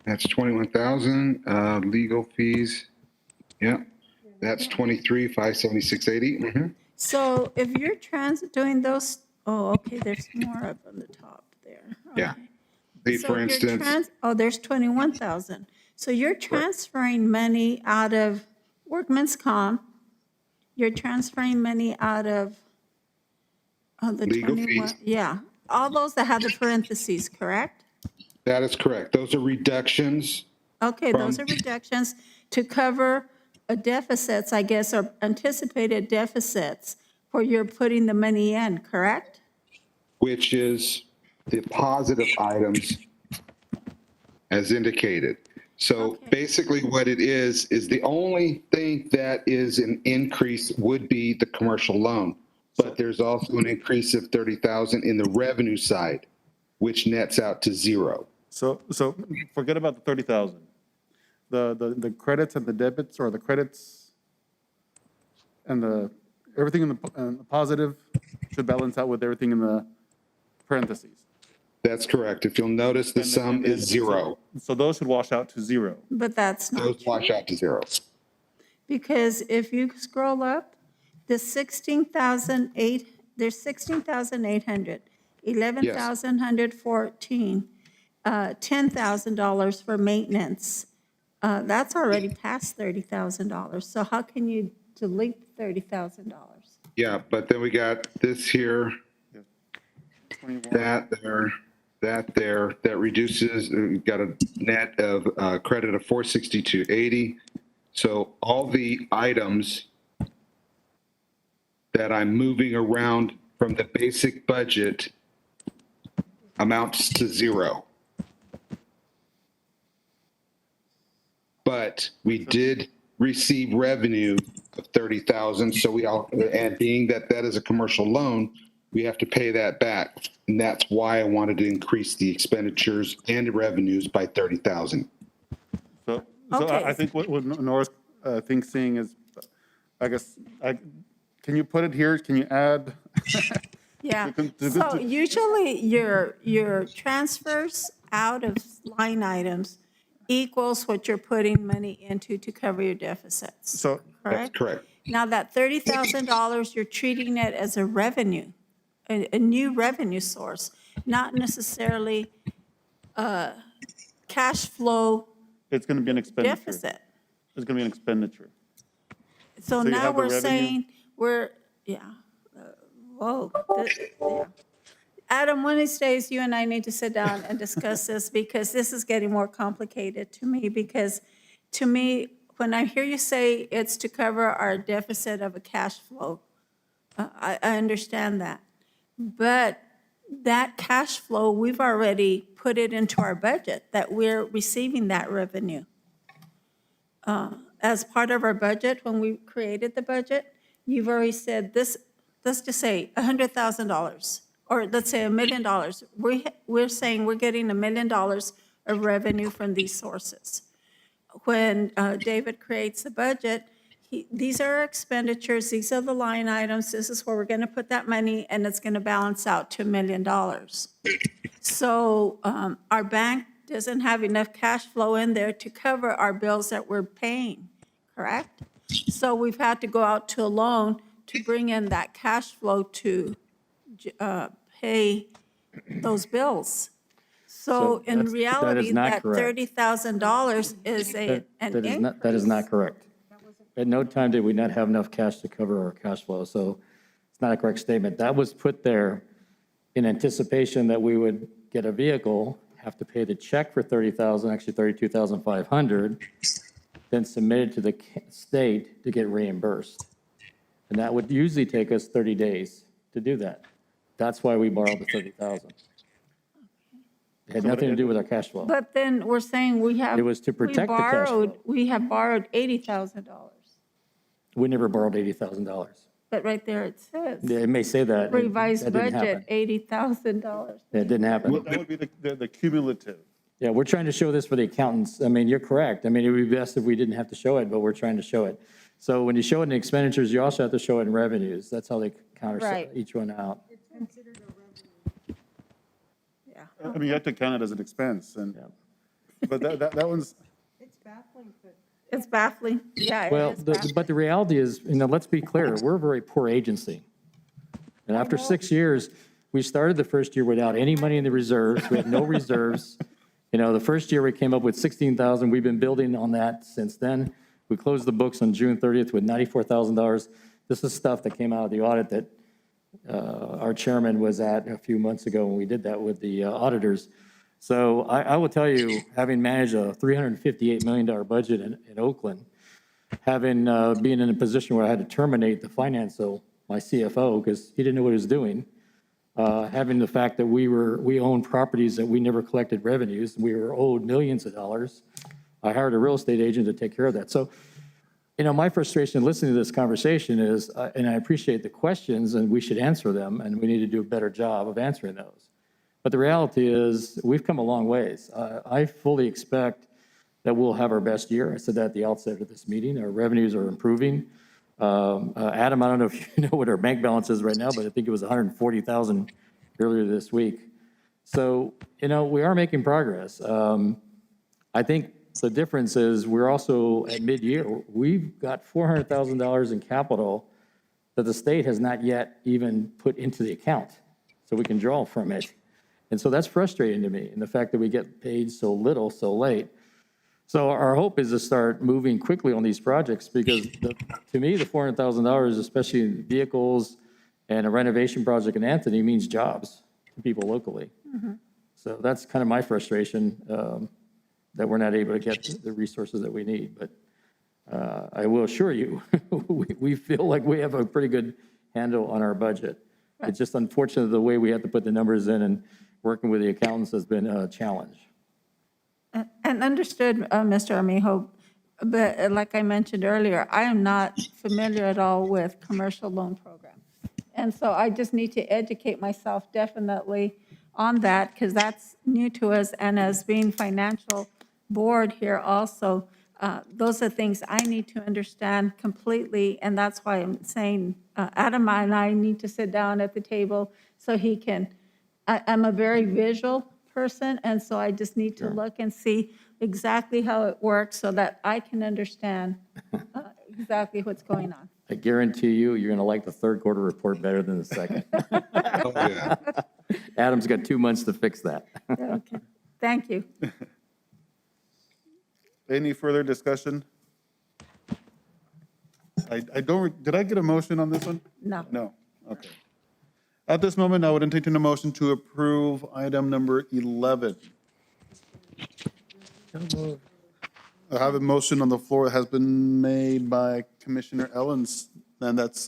That's 21,000, legal fees. Yeah, that's 23,576.80. Mm-hmm. So if you're doing those, oh, okay, there's more up on the top there. Yeah. Okay. See, So for you're instance, oh, there's 21,000. So you're transferring money out of workman's comp, you're transferring money out of the Legal 21, fees. yeah, all those that have the parentheses, correct? that is correct. Those are reductions. Okay, those From- are reductions to cover deficits, I guess, or anticipated deficits where you're putting the money in, correct? which is the positive items as indicated. So Okay. basically what it is the only thing that is an increase would be the commercial loan. But there's also an increase of 30,000 in the revenue side, which nets out to zero. So forget about the 30,000. The credits and the debits, or the credits and everything in the positive should balance out with everything in the parentheses. That's correct. If you'll notice, the And then- sum and then- is zero. So those should wash out to zero. But that's not Those true. wash out to zero. Because if you scroll up, the 16,008, there's 16,800, 11,114, $10,000 for maintenance. That's already past $30,000. So how can you delete $30,000? Yeah, but then we got this here, 21. that there, that reduces, we got a net of credit of 462.80. So all the items that I'm moving around from the basic budget amounts to zero. But we did receive revenue of 30,000, so and being that that is a commercial loan, we have to pay that back. And that's why I wanted to increase the expenditures and the revenues by 30,000. So Okay. I think what Nora's seeing is, I guess, can you put it here? Can you add? Yeah, To- so usually your transfers out of line items equals what you're putting money into to cover your deficits, So, That's correct? correct. Now, that $30,000, you're treating it as a revenue, a new revenue source, not necessarily cash flow it's going to be an expenditure. deficit. It's going to be an expenditure. So you now have the we're revenue? saying, yeah. Adam, one of these days, you and I need to sit down and discuss this because this is getting more complicated to me. Because to me, when I hear you say it's to cover our deficit of a cash flow, I understand that. But that cash flow, we've already put it into our budget, that we're receiving that revenue. As part of our budget, when we created the budget, you've already said this, let's just say $100,000, or let's say $1 million. We're saying we're getting $1 million of revenue from these sources. When David creates the budget, these are our expenditures, these are the line items, this is where we're going to put that money, and it's going to balance out to $1 million. So our bank doesn't have enough cash flow in there to cover our bills that we're paying, correct? So we've had to go out to a loan to bring in that cash flow to pay those bills. So in that is reality, not that correct. $30,000 is an increase. That is not correct. At no time did we not have enough cash to cover our cash flow, so it's not a correct statement. That was put there in anticipation that we would get a vehicle, have to pay the check for $30,000, actually $32,500, then submit it to the state to get reimbursed. And that would usually take us 30 days to do that. That's why we borrowed the 30,000. It had nothing to do with our cash flow. But then we're saying we have. It was to protect the cash flow. We have borrowed $80,000, We never borrowed $80,000. but right there it says, It may say that. That revised didn't budget, happen. $80,000. It didn't happen. That would be the cumulative. Yeah, we're trying to show this for the accountants. I mean, you're correct. I mean, it would be best if we didn't have to show it, but we're trying to show it. So when you show it in expenditures, you also have to show it in revenues. That's how they counter Right. each one out. Yeah. I mean, you have to count it as an expense, and, but that one's, It's baffling. Yeah, it Well, is baffling. but the reality is, let's be clear, we're a very poor agency. And after 6 years, we started the first year without any money in the reserves. We had no reserves. The first year we came up with 16,000. We've been building on that since then. We closed the books on June 30th with $94,000. This is stuff that came out of the audit that our chairman was at a few months ago when we did that with the auditors. So I will tell you, having managed a $358 million budget in Oakland, having been in a position where I had to terminate the my CFO, because he didn't know what he was doing, having the fact that we owned properties that we never collected revenues, we were owed millions of dollars. I hired a real estate agent to take care of that. So, my frustration listening to this conversation is, and I appreciate the questions, and we should answer them, and we need to do a better job of answering those. But the reality is, we've come a long ways. I fully expect that we'll have our best year. I said that at the outset of this meeting. Our revenues are improving. Adam, I don't know if you know what our bank balance is right now, but I think it was 140,000 earlier this week. So, we are making progress. I think the difference is we're also at mid-year. We've got $400,000 in capital that the state has not yet even put into the account, so we can draw from it. And so that's frustrating to me, and the fact that we get paid so little, so late. So our hope is to start moving quickly on these projects, because to me, the $400,000, especially in vehicles and a renovation project in Anthony, means jobs to people locally. So that's kind of my frustration, that we're not able to get the resources that we need. But I will assure you, we feel like we have a pretty good handle on our budget. It's just unfortunate the way we have to put the numbers in, and working with the accountants has been a challenge. And understood, Mr. Armijo, but like I mentioned earlier, I am not familiar at all with commercial loan programs. And so I just need to educate myself definitely on that, because that's new to us. And as being financial board here also, those are things I need to understand completely. And that's why I'm saying Adam and I need to sit down at the table so he can, I'm a very visual person, and so I just need to look and see exactly how it works so that I can understand exactly what's going on. I guarantee you, you're going to like the third quarter report better than the second. Oh, yeah. Adam's got 2 months to fix that. Okay, thank you. Any further discussion? Did I get a motion on this one? No. No, okay. At this moment, I would entertain a motion to approve item number 11. I have a motion on the floor that has been made by Commissioner Ellens, and that's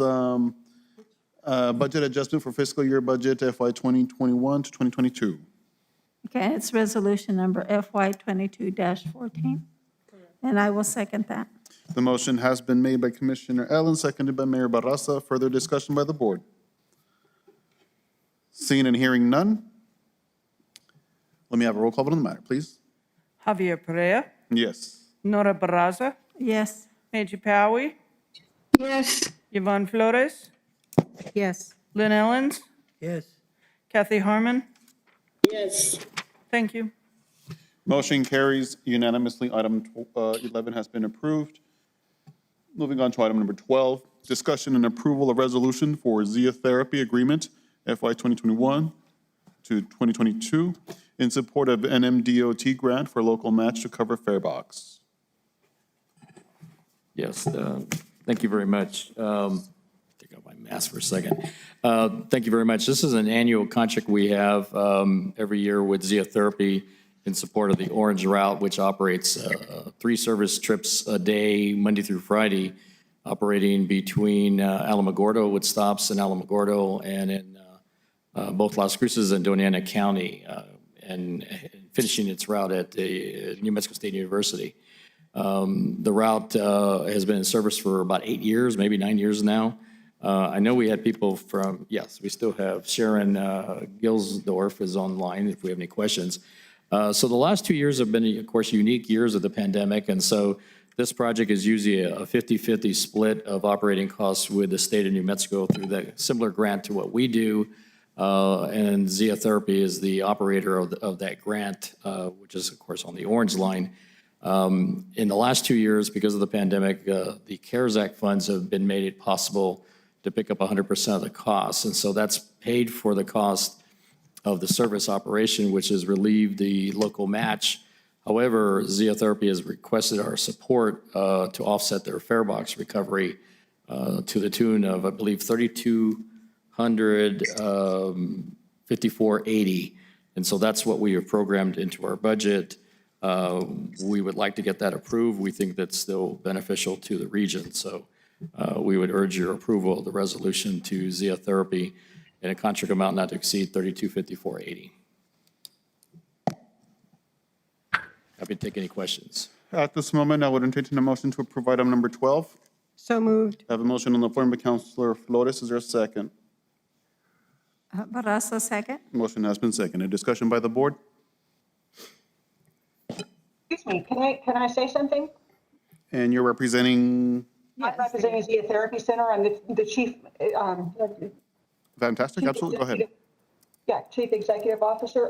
budget adjustment for fiscal year budget FY 2021 to 2022. Okay, it's resolution number FY 22-14, and I will second that. The motion has been made by Commissioner Ellens, seconded by Mayor Barraza. Further discussion by the board? Seeing and hearing none. Let me have a roll call vote on the matter, please. Javier Perea, Yes. Nora Barraza, Yes. Meiji Powie, Yes. Yvonne Flores, Yes. Lynn Ellens, Yes. Kathy Harmon. Yes. Thank you. Motion carries unanimously. Item 11 has been approved. Moving on to item number 12, discussion and approval of resolution for Zia Therapy Agreement FY 2021 to 2022 in support of Nmdot grant for local match to cover Farebox. Yes, thank you very much. Take out my mask for a second. Thank you very much. This is an annual contract we have every year with Zia Therapy in support of the Orange Route, which operates 3 service trips a day, Monday through Friday, operating between Alamogordo, with stops in Alamogordo and in both Las Cruces and Doña Ana County, and finishing its route at the New Mexico State University. The route has been in service for about 8 years, maybe 9 years now. I know we had people from, yes, we still have Sharon Gilsdorf is online if we have any questions. So the last 2 years have been, of course, unique years of the pandemic, and so this project is usually a 50-50 split of operating costs with the state of New Mexico through that similar grant to what we do, and Zia Therapy is the operator of that grant, which is, of course, on the Orange Line. In the last 2 years, because of the pandemic, the CARES Act funds have been made it possible to pick up 100% of the costs, and so that's paid for the cost of the service operation, which has relieved the local match. However, Zia Therapy has requested our support to offset their Farebox recovery to the tune of, I believe, $3,254.80. And so that's what we have programmed into our budget. We would like to get that approved. We think that's still beneficial to the region. So we would urge your approval of the resolution to Zia Therapy in a contract amount not to exceed $3,254.80. Happy to take any questions. At this moment, I would entertain a motion to approve item number 12. So moved. I have a motion on the floor by Councilor Flores. Is there a second? Barraza, second. Motion has been seconded. Discussion by the board? Excuse me, can I say something? And you're representing? I'm representing Zia Therapy Center. I'm the chief. Fantastic, absolutely, go ahead. Yeah, Chief Executive Officer.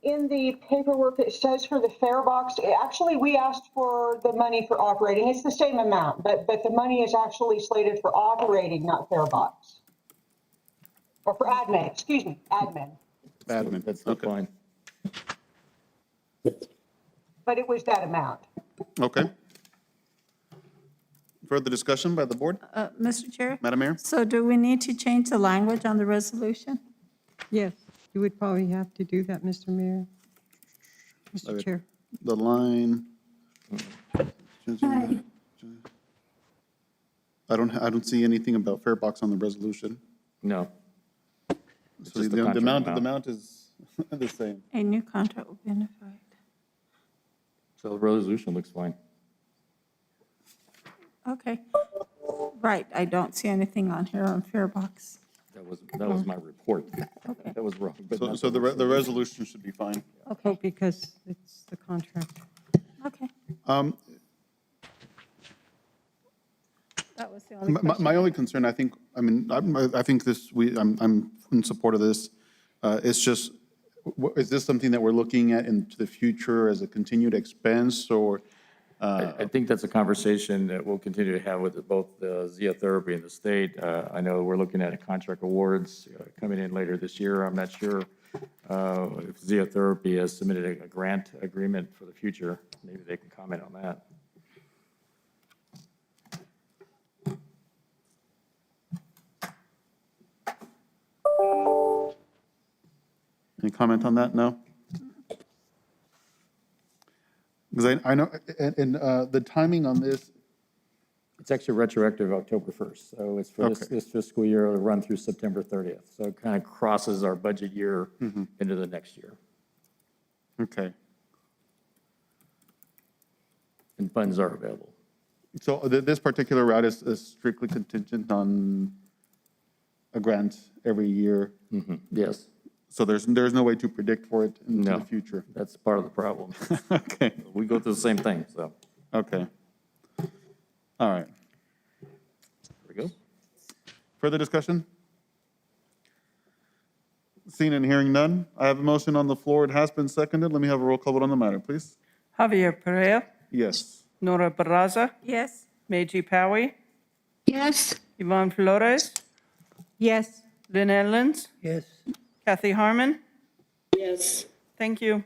In the paperwork, it says for the Farebox, actually, we asked for the money for operating. It's the same amount, but the money is actually slated for operating, not Farebox. Or for admin, excuse me, admin. Admin. That's still Okay. fine. But it was that amount. Okay. Further discussion by the board? Mr. Chair? Madam Mayor? So do we need to change the language on the resolution? Yes, you would probably have to do that, Mr. Mayor. Mr. Okay. Chair. The line. I don't see anything about Farebox on the resolution. No. It's So just the the contract amount is the same. A new contract will be notified. So the resolution looks fine. Okay. Right, I don't see anything on here on Farebox. That was my report. Okay. That was wrong. but So, not so the resolution. resolution should be fine. Okay, Because it's the contract. okay. That was the only question. My only concern, I think, I think I'm in support of this. It's just, is this something that we're looking at into the future as a continued expense or? I think that's a conversation that we'll continue to have with both the Zeotherapy and the state. I know we're looking at a contract awards coming in later this year. I'm not sure if Zeotherapy has submitted a grant agreement for the future. Maybe they can comment on that. Any comment on that? No? Because I know, and the timing on this, It's actually retroactive October 1st, so it's for Okay. this fiscal year, it'll run through September 30th. So it kind of crosses our budget year Mm-hmm. into the next year, okay. and funds are available. So this particular route is strictly contingent on a grant every year. Yes, So there's no way to predict for it into No. the future. that's part of the problem. Okay, We go through the same thing, so, okay. All right. there we go. Further discussion? Seeing and hearing none, I have a motion on the floor. It has been seconded. Let me have a roll call vote on the matter, please. Javier Perea, Yes. Nora Barraza, Yes, Meiji Powie, Yes, Yvonne Flores, Yes. Lynn Edmonds, Yes. Kathy Harmon. yes, Thank you.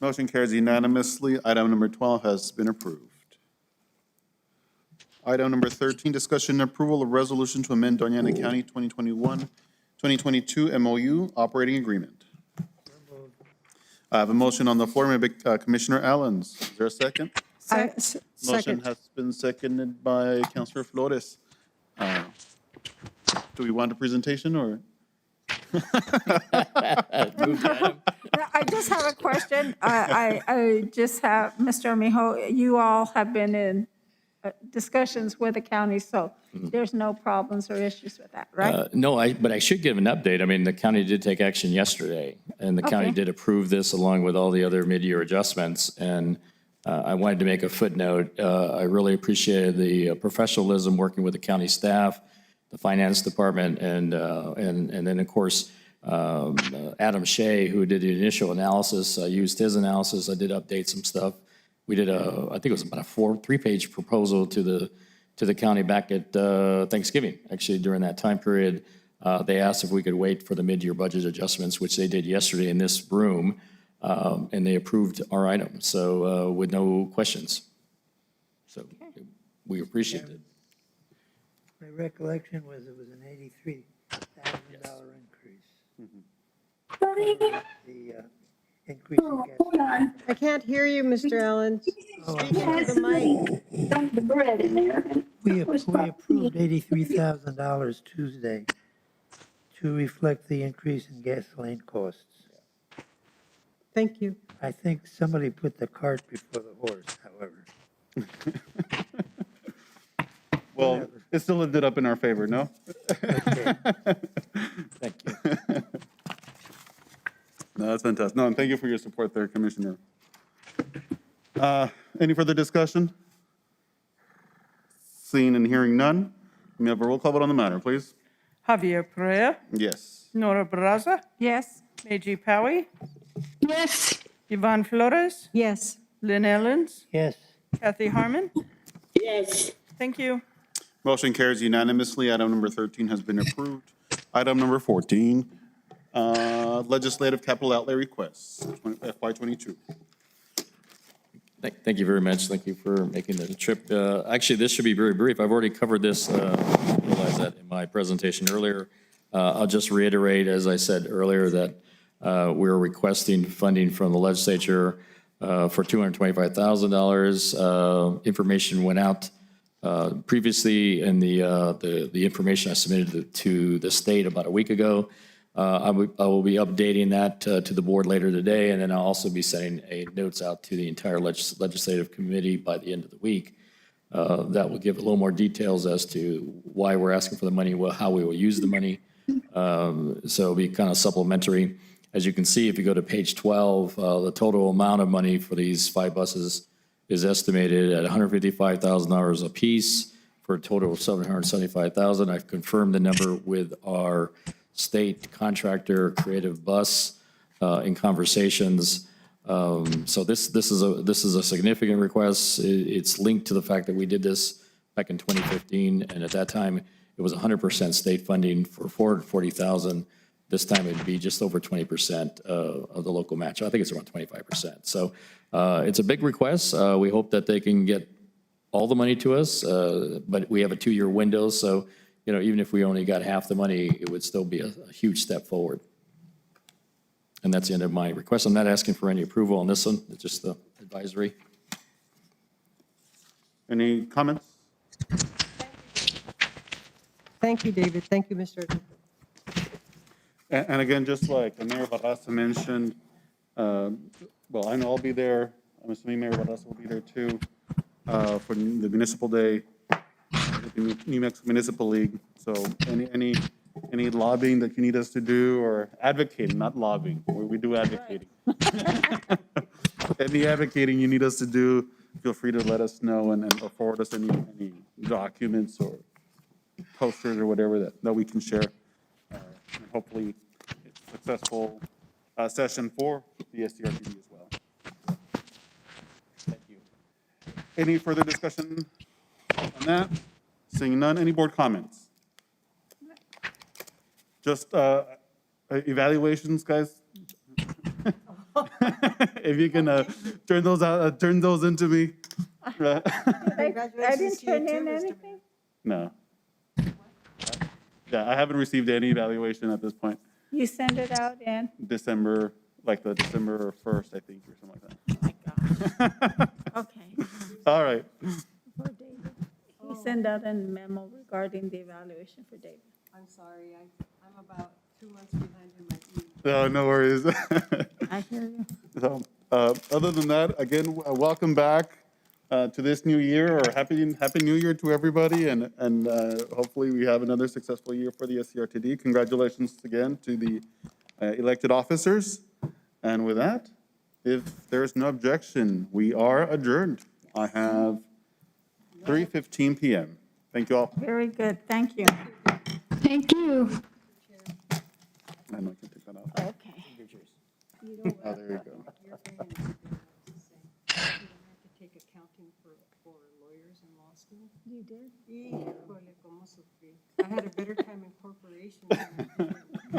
Motion carries unanimously. Item number 12 has been approved. Item number 13, discussion and approval of resolution to amend Doña Ana County 2021-2022 MOU operating agreement. I have a motion on the floor, maybe Commissioner Allens. Is there a second? Motion Second. has been seconded by Councilor Flores. Do we want a presentation or? I just have a question. I just have, Mr. Armijo, you all have been in discussions with the county, so there's no problems or issues with that, right? No, but I should give an update. I mean, the county did take action yesterday, and the county Okay. did approve this along with all the other mid-year adjustments. And I wanted to make a footnote. I really appreciated the professionalism working with the county staff, the finance department, and then, of course, Adam Shea, who did the initial analysis. I used his analysis. I did update some stuff. We did I think it was about a 3-page proposal to the county back at Thanksgiving, actually, during that time period. They asked if we could wait for the mid-year budget adjustments, which they did yesterday in this room, and they approved our item, so with no questions. So we appreciate it. My recollection was it was an $83,000 increase. The increase in gas. I can't hear you, Mr. Allen. Speak into the mic. dump the bread in there. We approved $83,000 Tuesday to reflect the increase in gasoline costs. Thank you. I think somebody put the cart before the horse, however. Well, it still ended up in our favor, no? Okay. Thank you. No, that's fantastic. No, and thank you for your support there, Commissioner. Any further discussion? Seeing and hearing none, we have a roll call vote on the matter, please. Javier Perea, Yes. Nora Barraza, Yes. Meiji Powie, Yes. Yvonne Flores, Yes. Lynn Ellens, Yes. Kathy Harmon. Yes. Thank you. Motion carries unanimously. Item number 13 has been approved. Item number 14, legislative capital outlay requests, FY '22. Thank you very much. Thank you for making the trip. Actually, this should be very brief. I've already covered this, I realized that in my presentation earlier. I'll just reiterate, as I said earlier, that we're requesting funding from the legislature for $225,000. Information went out previously in the information I submitted to the state about a week ago. I will be updating that to the board later today, and then I'll also be sending notes out to the entire legislative committee by the end of the week. That will give a little more details as to why we're asking for the money, how we will use the money. So it'll be kind of supplementary. As you can see, if you go to page 12, the total amount of money for these 5 buses is estimated at $155,000 apiece for a total of $775,000. I've confirmed the number with our state contractor, Creative Bus, in conversations. So this is a significant request. It's linked to the fact that we did this back in 2015, and at that time, it was 100% state funding for $440,000. This time it'd be just over 20% of the local match. I think it's around 25%. So it's a big request. We hope that they can get all the money to us, but we have a 2-year window, so even if we only got half the money, it would still be a huge step forward. And that's the end of my request. I'm not asking for any approval on this one, it's just the advisory. Any comments? Thank you, David. Thank you, Mr. And again, just like Mayor Barraza mentioned, well, I know I'll be there. I'm assuming Mayor Barraza will be there too, for the municipal day, the New Mexico Municipal League. So any lobbying that you need us to do, or advocating, not lobbying, we do advocating. Any advocating you need us to do, feel free to let us know and forward us any documents or posters or whatever that we can share. And hopefully it's a successful session for the SCRTD as well. Thank you. Any further discussion on that? Seeing none, any board comments? Just evaluations, guys? If you can turn those into me. I didn't turn in anything? No. Yeah, I haven't received any evaluation at this point. You send it out in? December, like the December 1st, I think, or something like that. Oh, my gosh. Okay. All right. For David. He sent out a memo regarding the evaluation for David. I'm sorry, I'm about 2 months behind in my email. No, no worries. I hear you. So, other than that, again, welcome back to this new year, or happy New Year to everybody, and hopefully we have another successful year for the SCRTD. Congratulations again to the elected officers. And with that, if there's no objection, we are adjourned. I have 3:15 p.m. Thank you all. Very good. Thank you. Thank you. I know I can take that out. Okay. Oh, there you go. You don't have to take accounting for lawyers in law school. You did? Híjole, cómo sufrí. I had a better time in corporations than I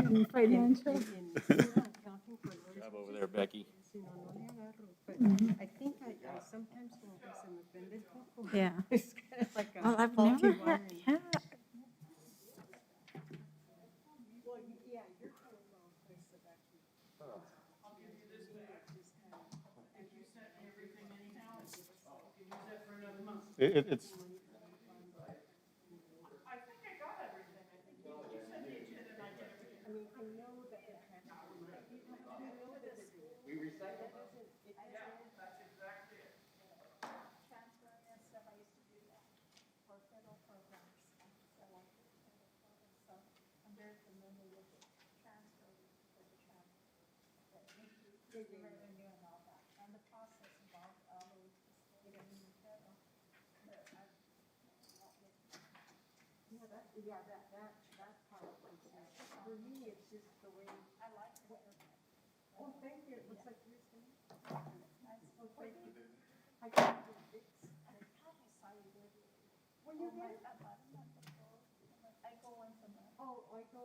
did In financial? accounting for lawyers. Job over there, Becky. Si no, no le agarro. But I think I sometimes como que se me prende el foco. Yeah. It's kind of like a Well, I've faulty never had, wiring. yeah. It's. Yeah, that part. for me, it's just the way. I like it. Oh, thank you. It looks like yours. Nice. Oh, thank you. I can't do this. I probably saw you there. Well, you did? I go once a month. Oh, I go,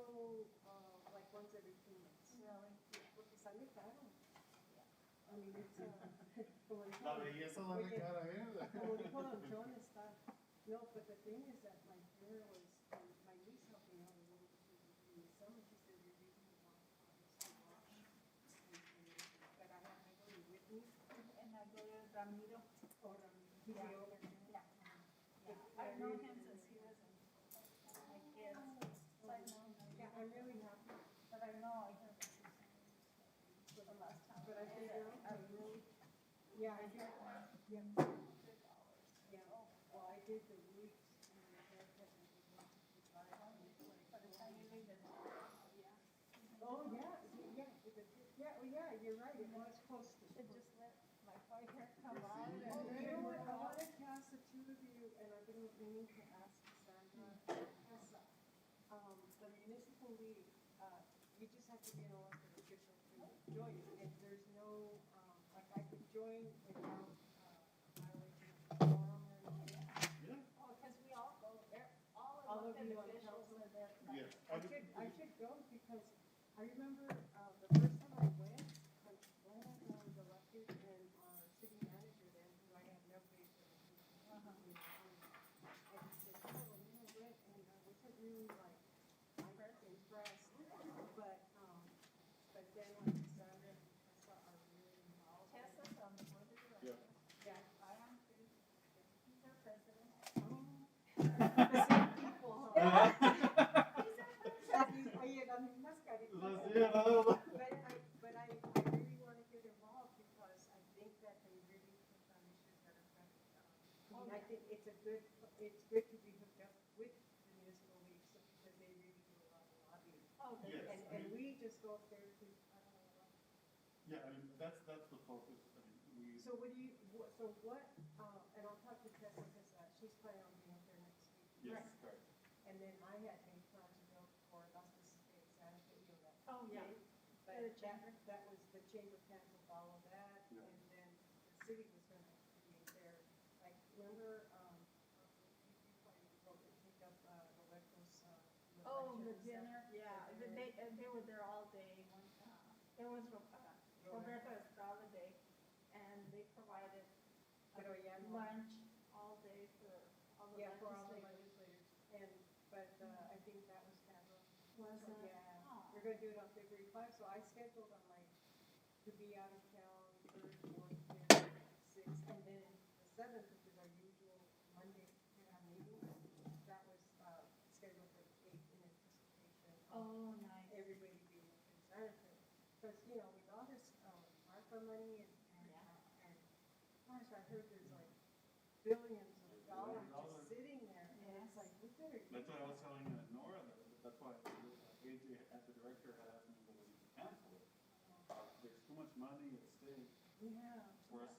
like once every 2 months. Really? Porque sale caro. I mean, it's, como dijo, La belleza de la cara, ¿eh? como dijo Don John, está, no, but the thing is that my hair was, my niece helped me out a little bit in the summer. She said, you're using the wrong products to wash. But I go to Whitney. And I go to Ramiro. Or, he's the owner. Yeah. I've known him since he was in my kids. So I know him. Yeah, I'm really happy. But I know I heard for the last time. But I think you're I okay. really. Yeah, I did. Yeah. Yeah, well, I did the roots and the haircut and the one By the time you leave it. Oh, yeah, yeah, oh, yeah, you're right, it was close to. Should just let my white hair come out. Oh, you know what, I want to ask the two of you, and I've been meaning to ask Sandra, Tessa, the municipal league, you just have to be an elected official to join it, and there's no, like, I could join without, violation of the quorum or anything. Oh, because we all go there, all All of elected you on officials council? are there. Yes. I should go, because I remember, the first time I went, when I was elected, and our city manager then, who I had no faith in, and he said, oh, well, you know what, and I wasn't really like, impressed, but then like Sandra and Tessa are really involved. Tessa's on the board of directors. Yeah. I am too. He's our president. The same people, huh? Oye, las mismas caritas. But I really want to get involved because I think that they really push on issues that affect, I mean, I think it's good to be hooked up with the municipal league, so because they really do a lot of lobbying. Oh, Yes. And we just go up there to, I don't know what. Yeah, I mean, that's the focus. I mean, So what, and I'll talk to Tessa because she's planning on being up there next week. yes, correct. And then I had made plans to go for Las Vegas, Santa Fe, you know that. Oh, yeah. But The chamber. that was, the chamber canceled all of that, Yeah. and then the city was gonna be there. Like, remember, you probably broke it, pick up, Roberto's, Oh, the luncheon and dinner, stuff. yeah, they were there all day. It was Roberto Estrada Day, and they provided Pero ya no. lunch all day for all the Yeah, for all the legislators. legislators, but, I think that was kind of, Was so, it? yeah, Oh. we're gonna do it on February 5, so I scheduled on like, to be out of town 3rd, 4th, 5th, 6th, and then the 7th, which is our usual Monday meeting, that was, scheduled for the 8th in anticipation of Oh, nice. everybody being concerned. Because, you know, with all this, ARPA money and, gosh, I heard there's like billions of dollars just sitting there, and it's like, we better. That's what I was telling Nora, that's why AJ, as the director, had asked me whether we could cancel it. There's too much money at stake Yeah. for us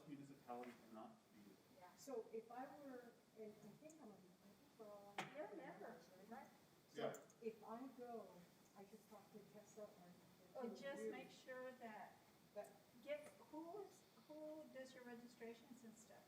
municipalities not to be there. Yeah. So if I were, and I think we're all on. You're a member, right? So Yeah. if I go, I should talk to Tessa and. Oh, just make sure that, But who does your registrations and stuff?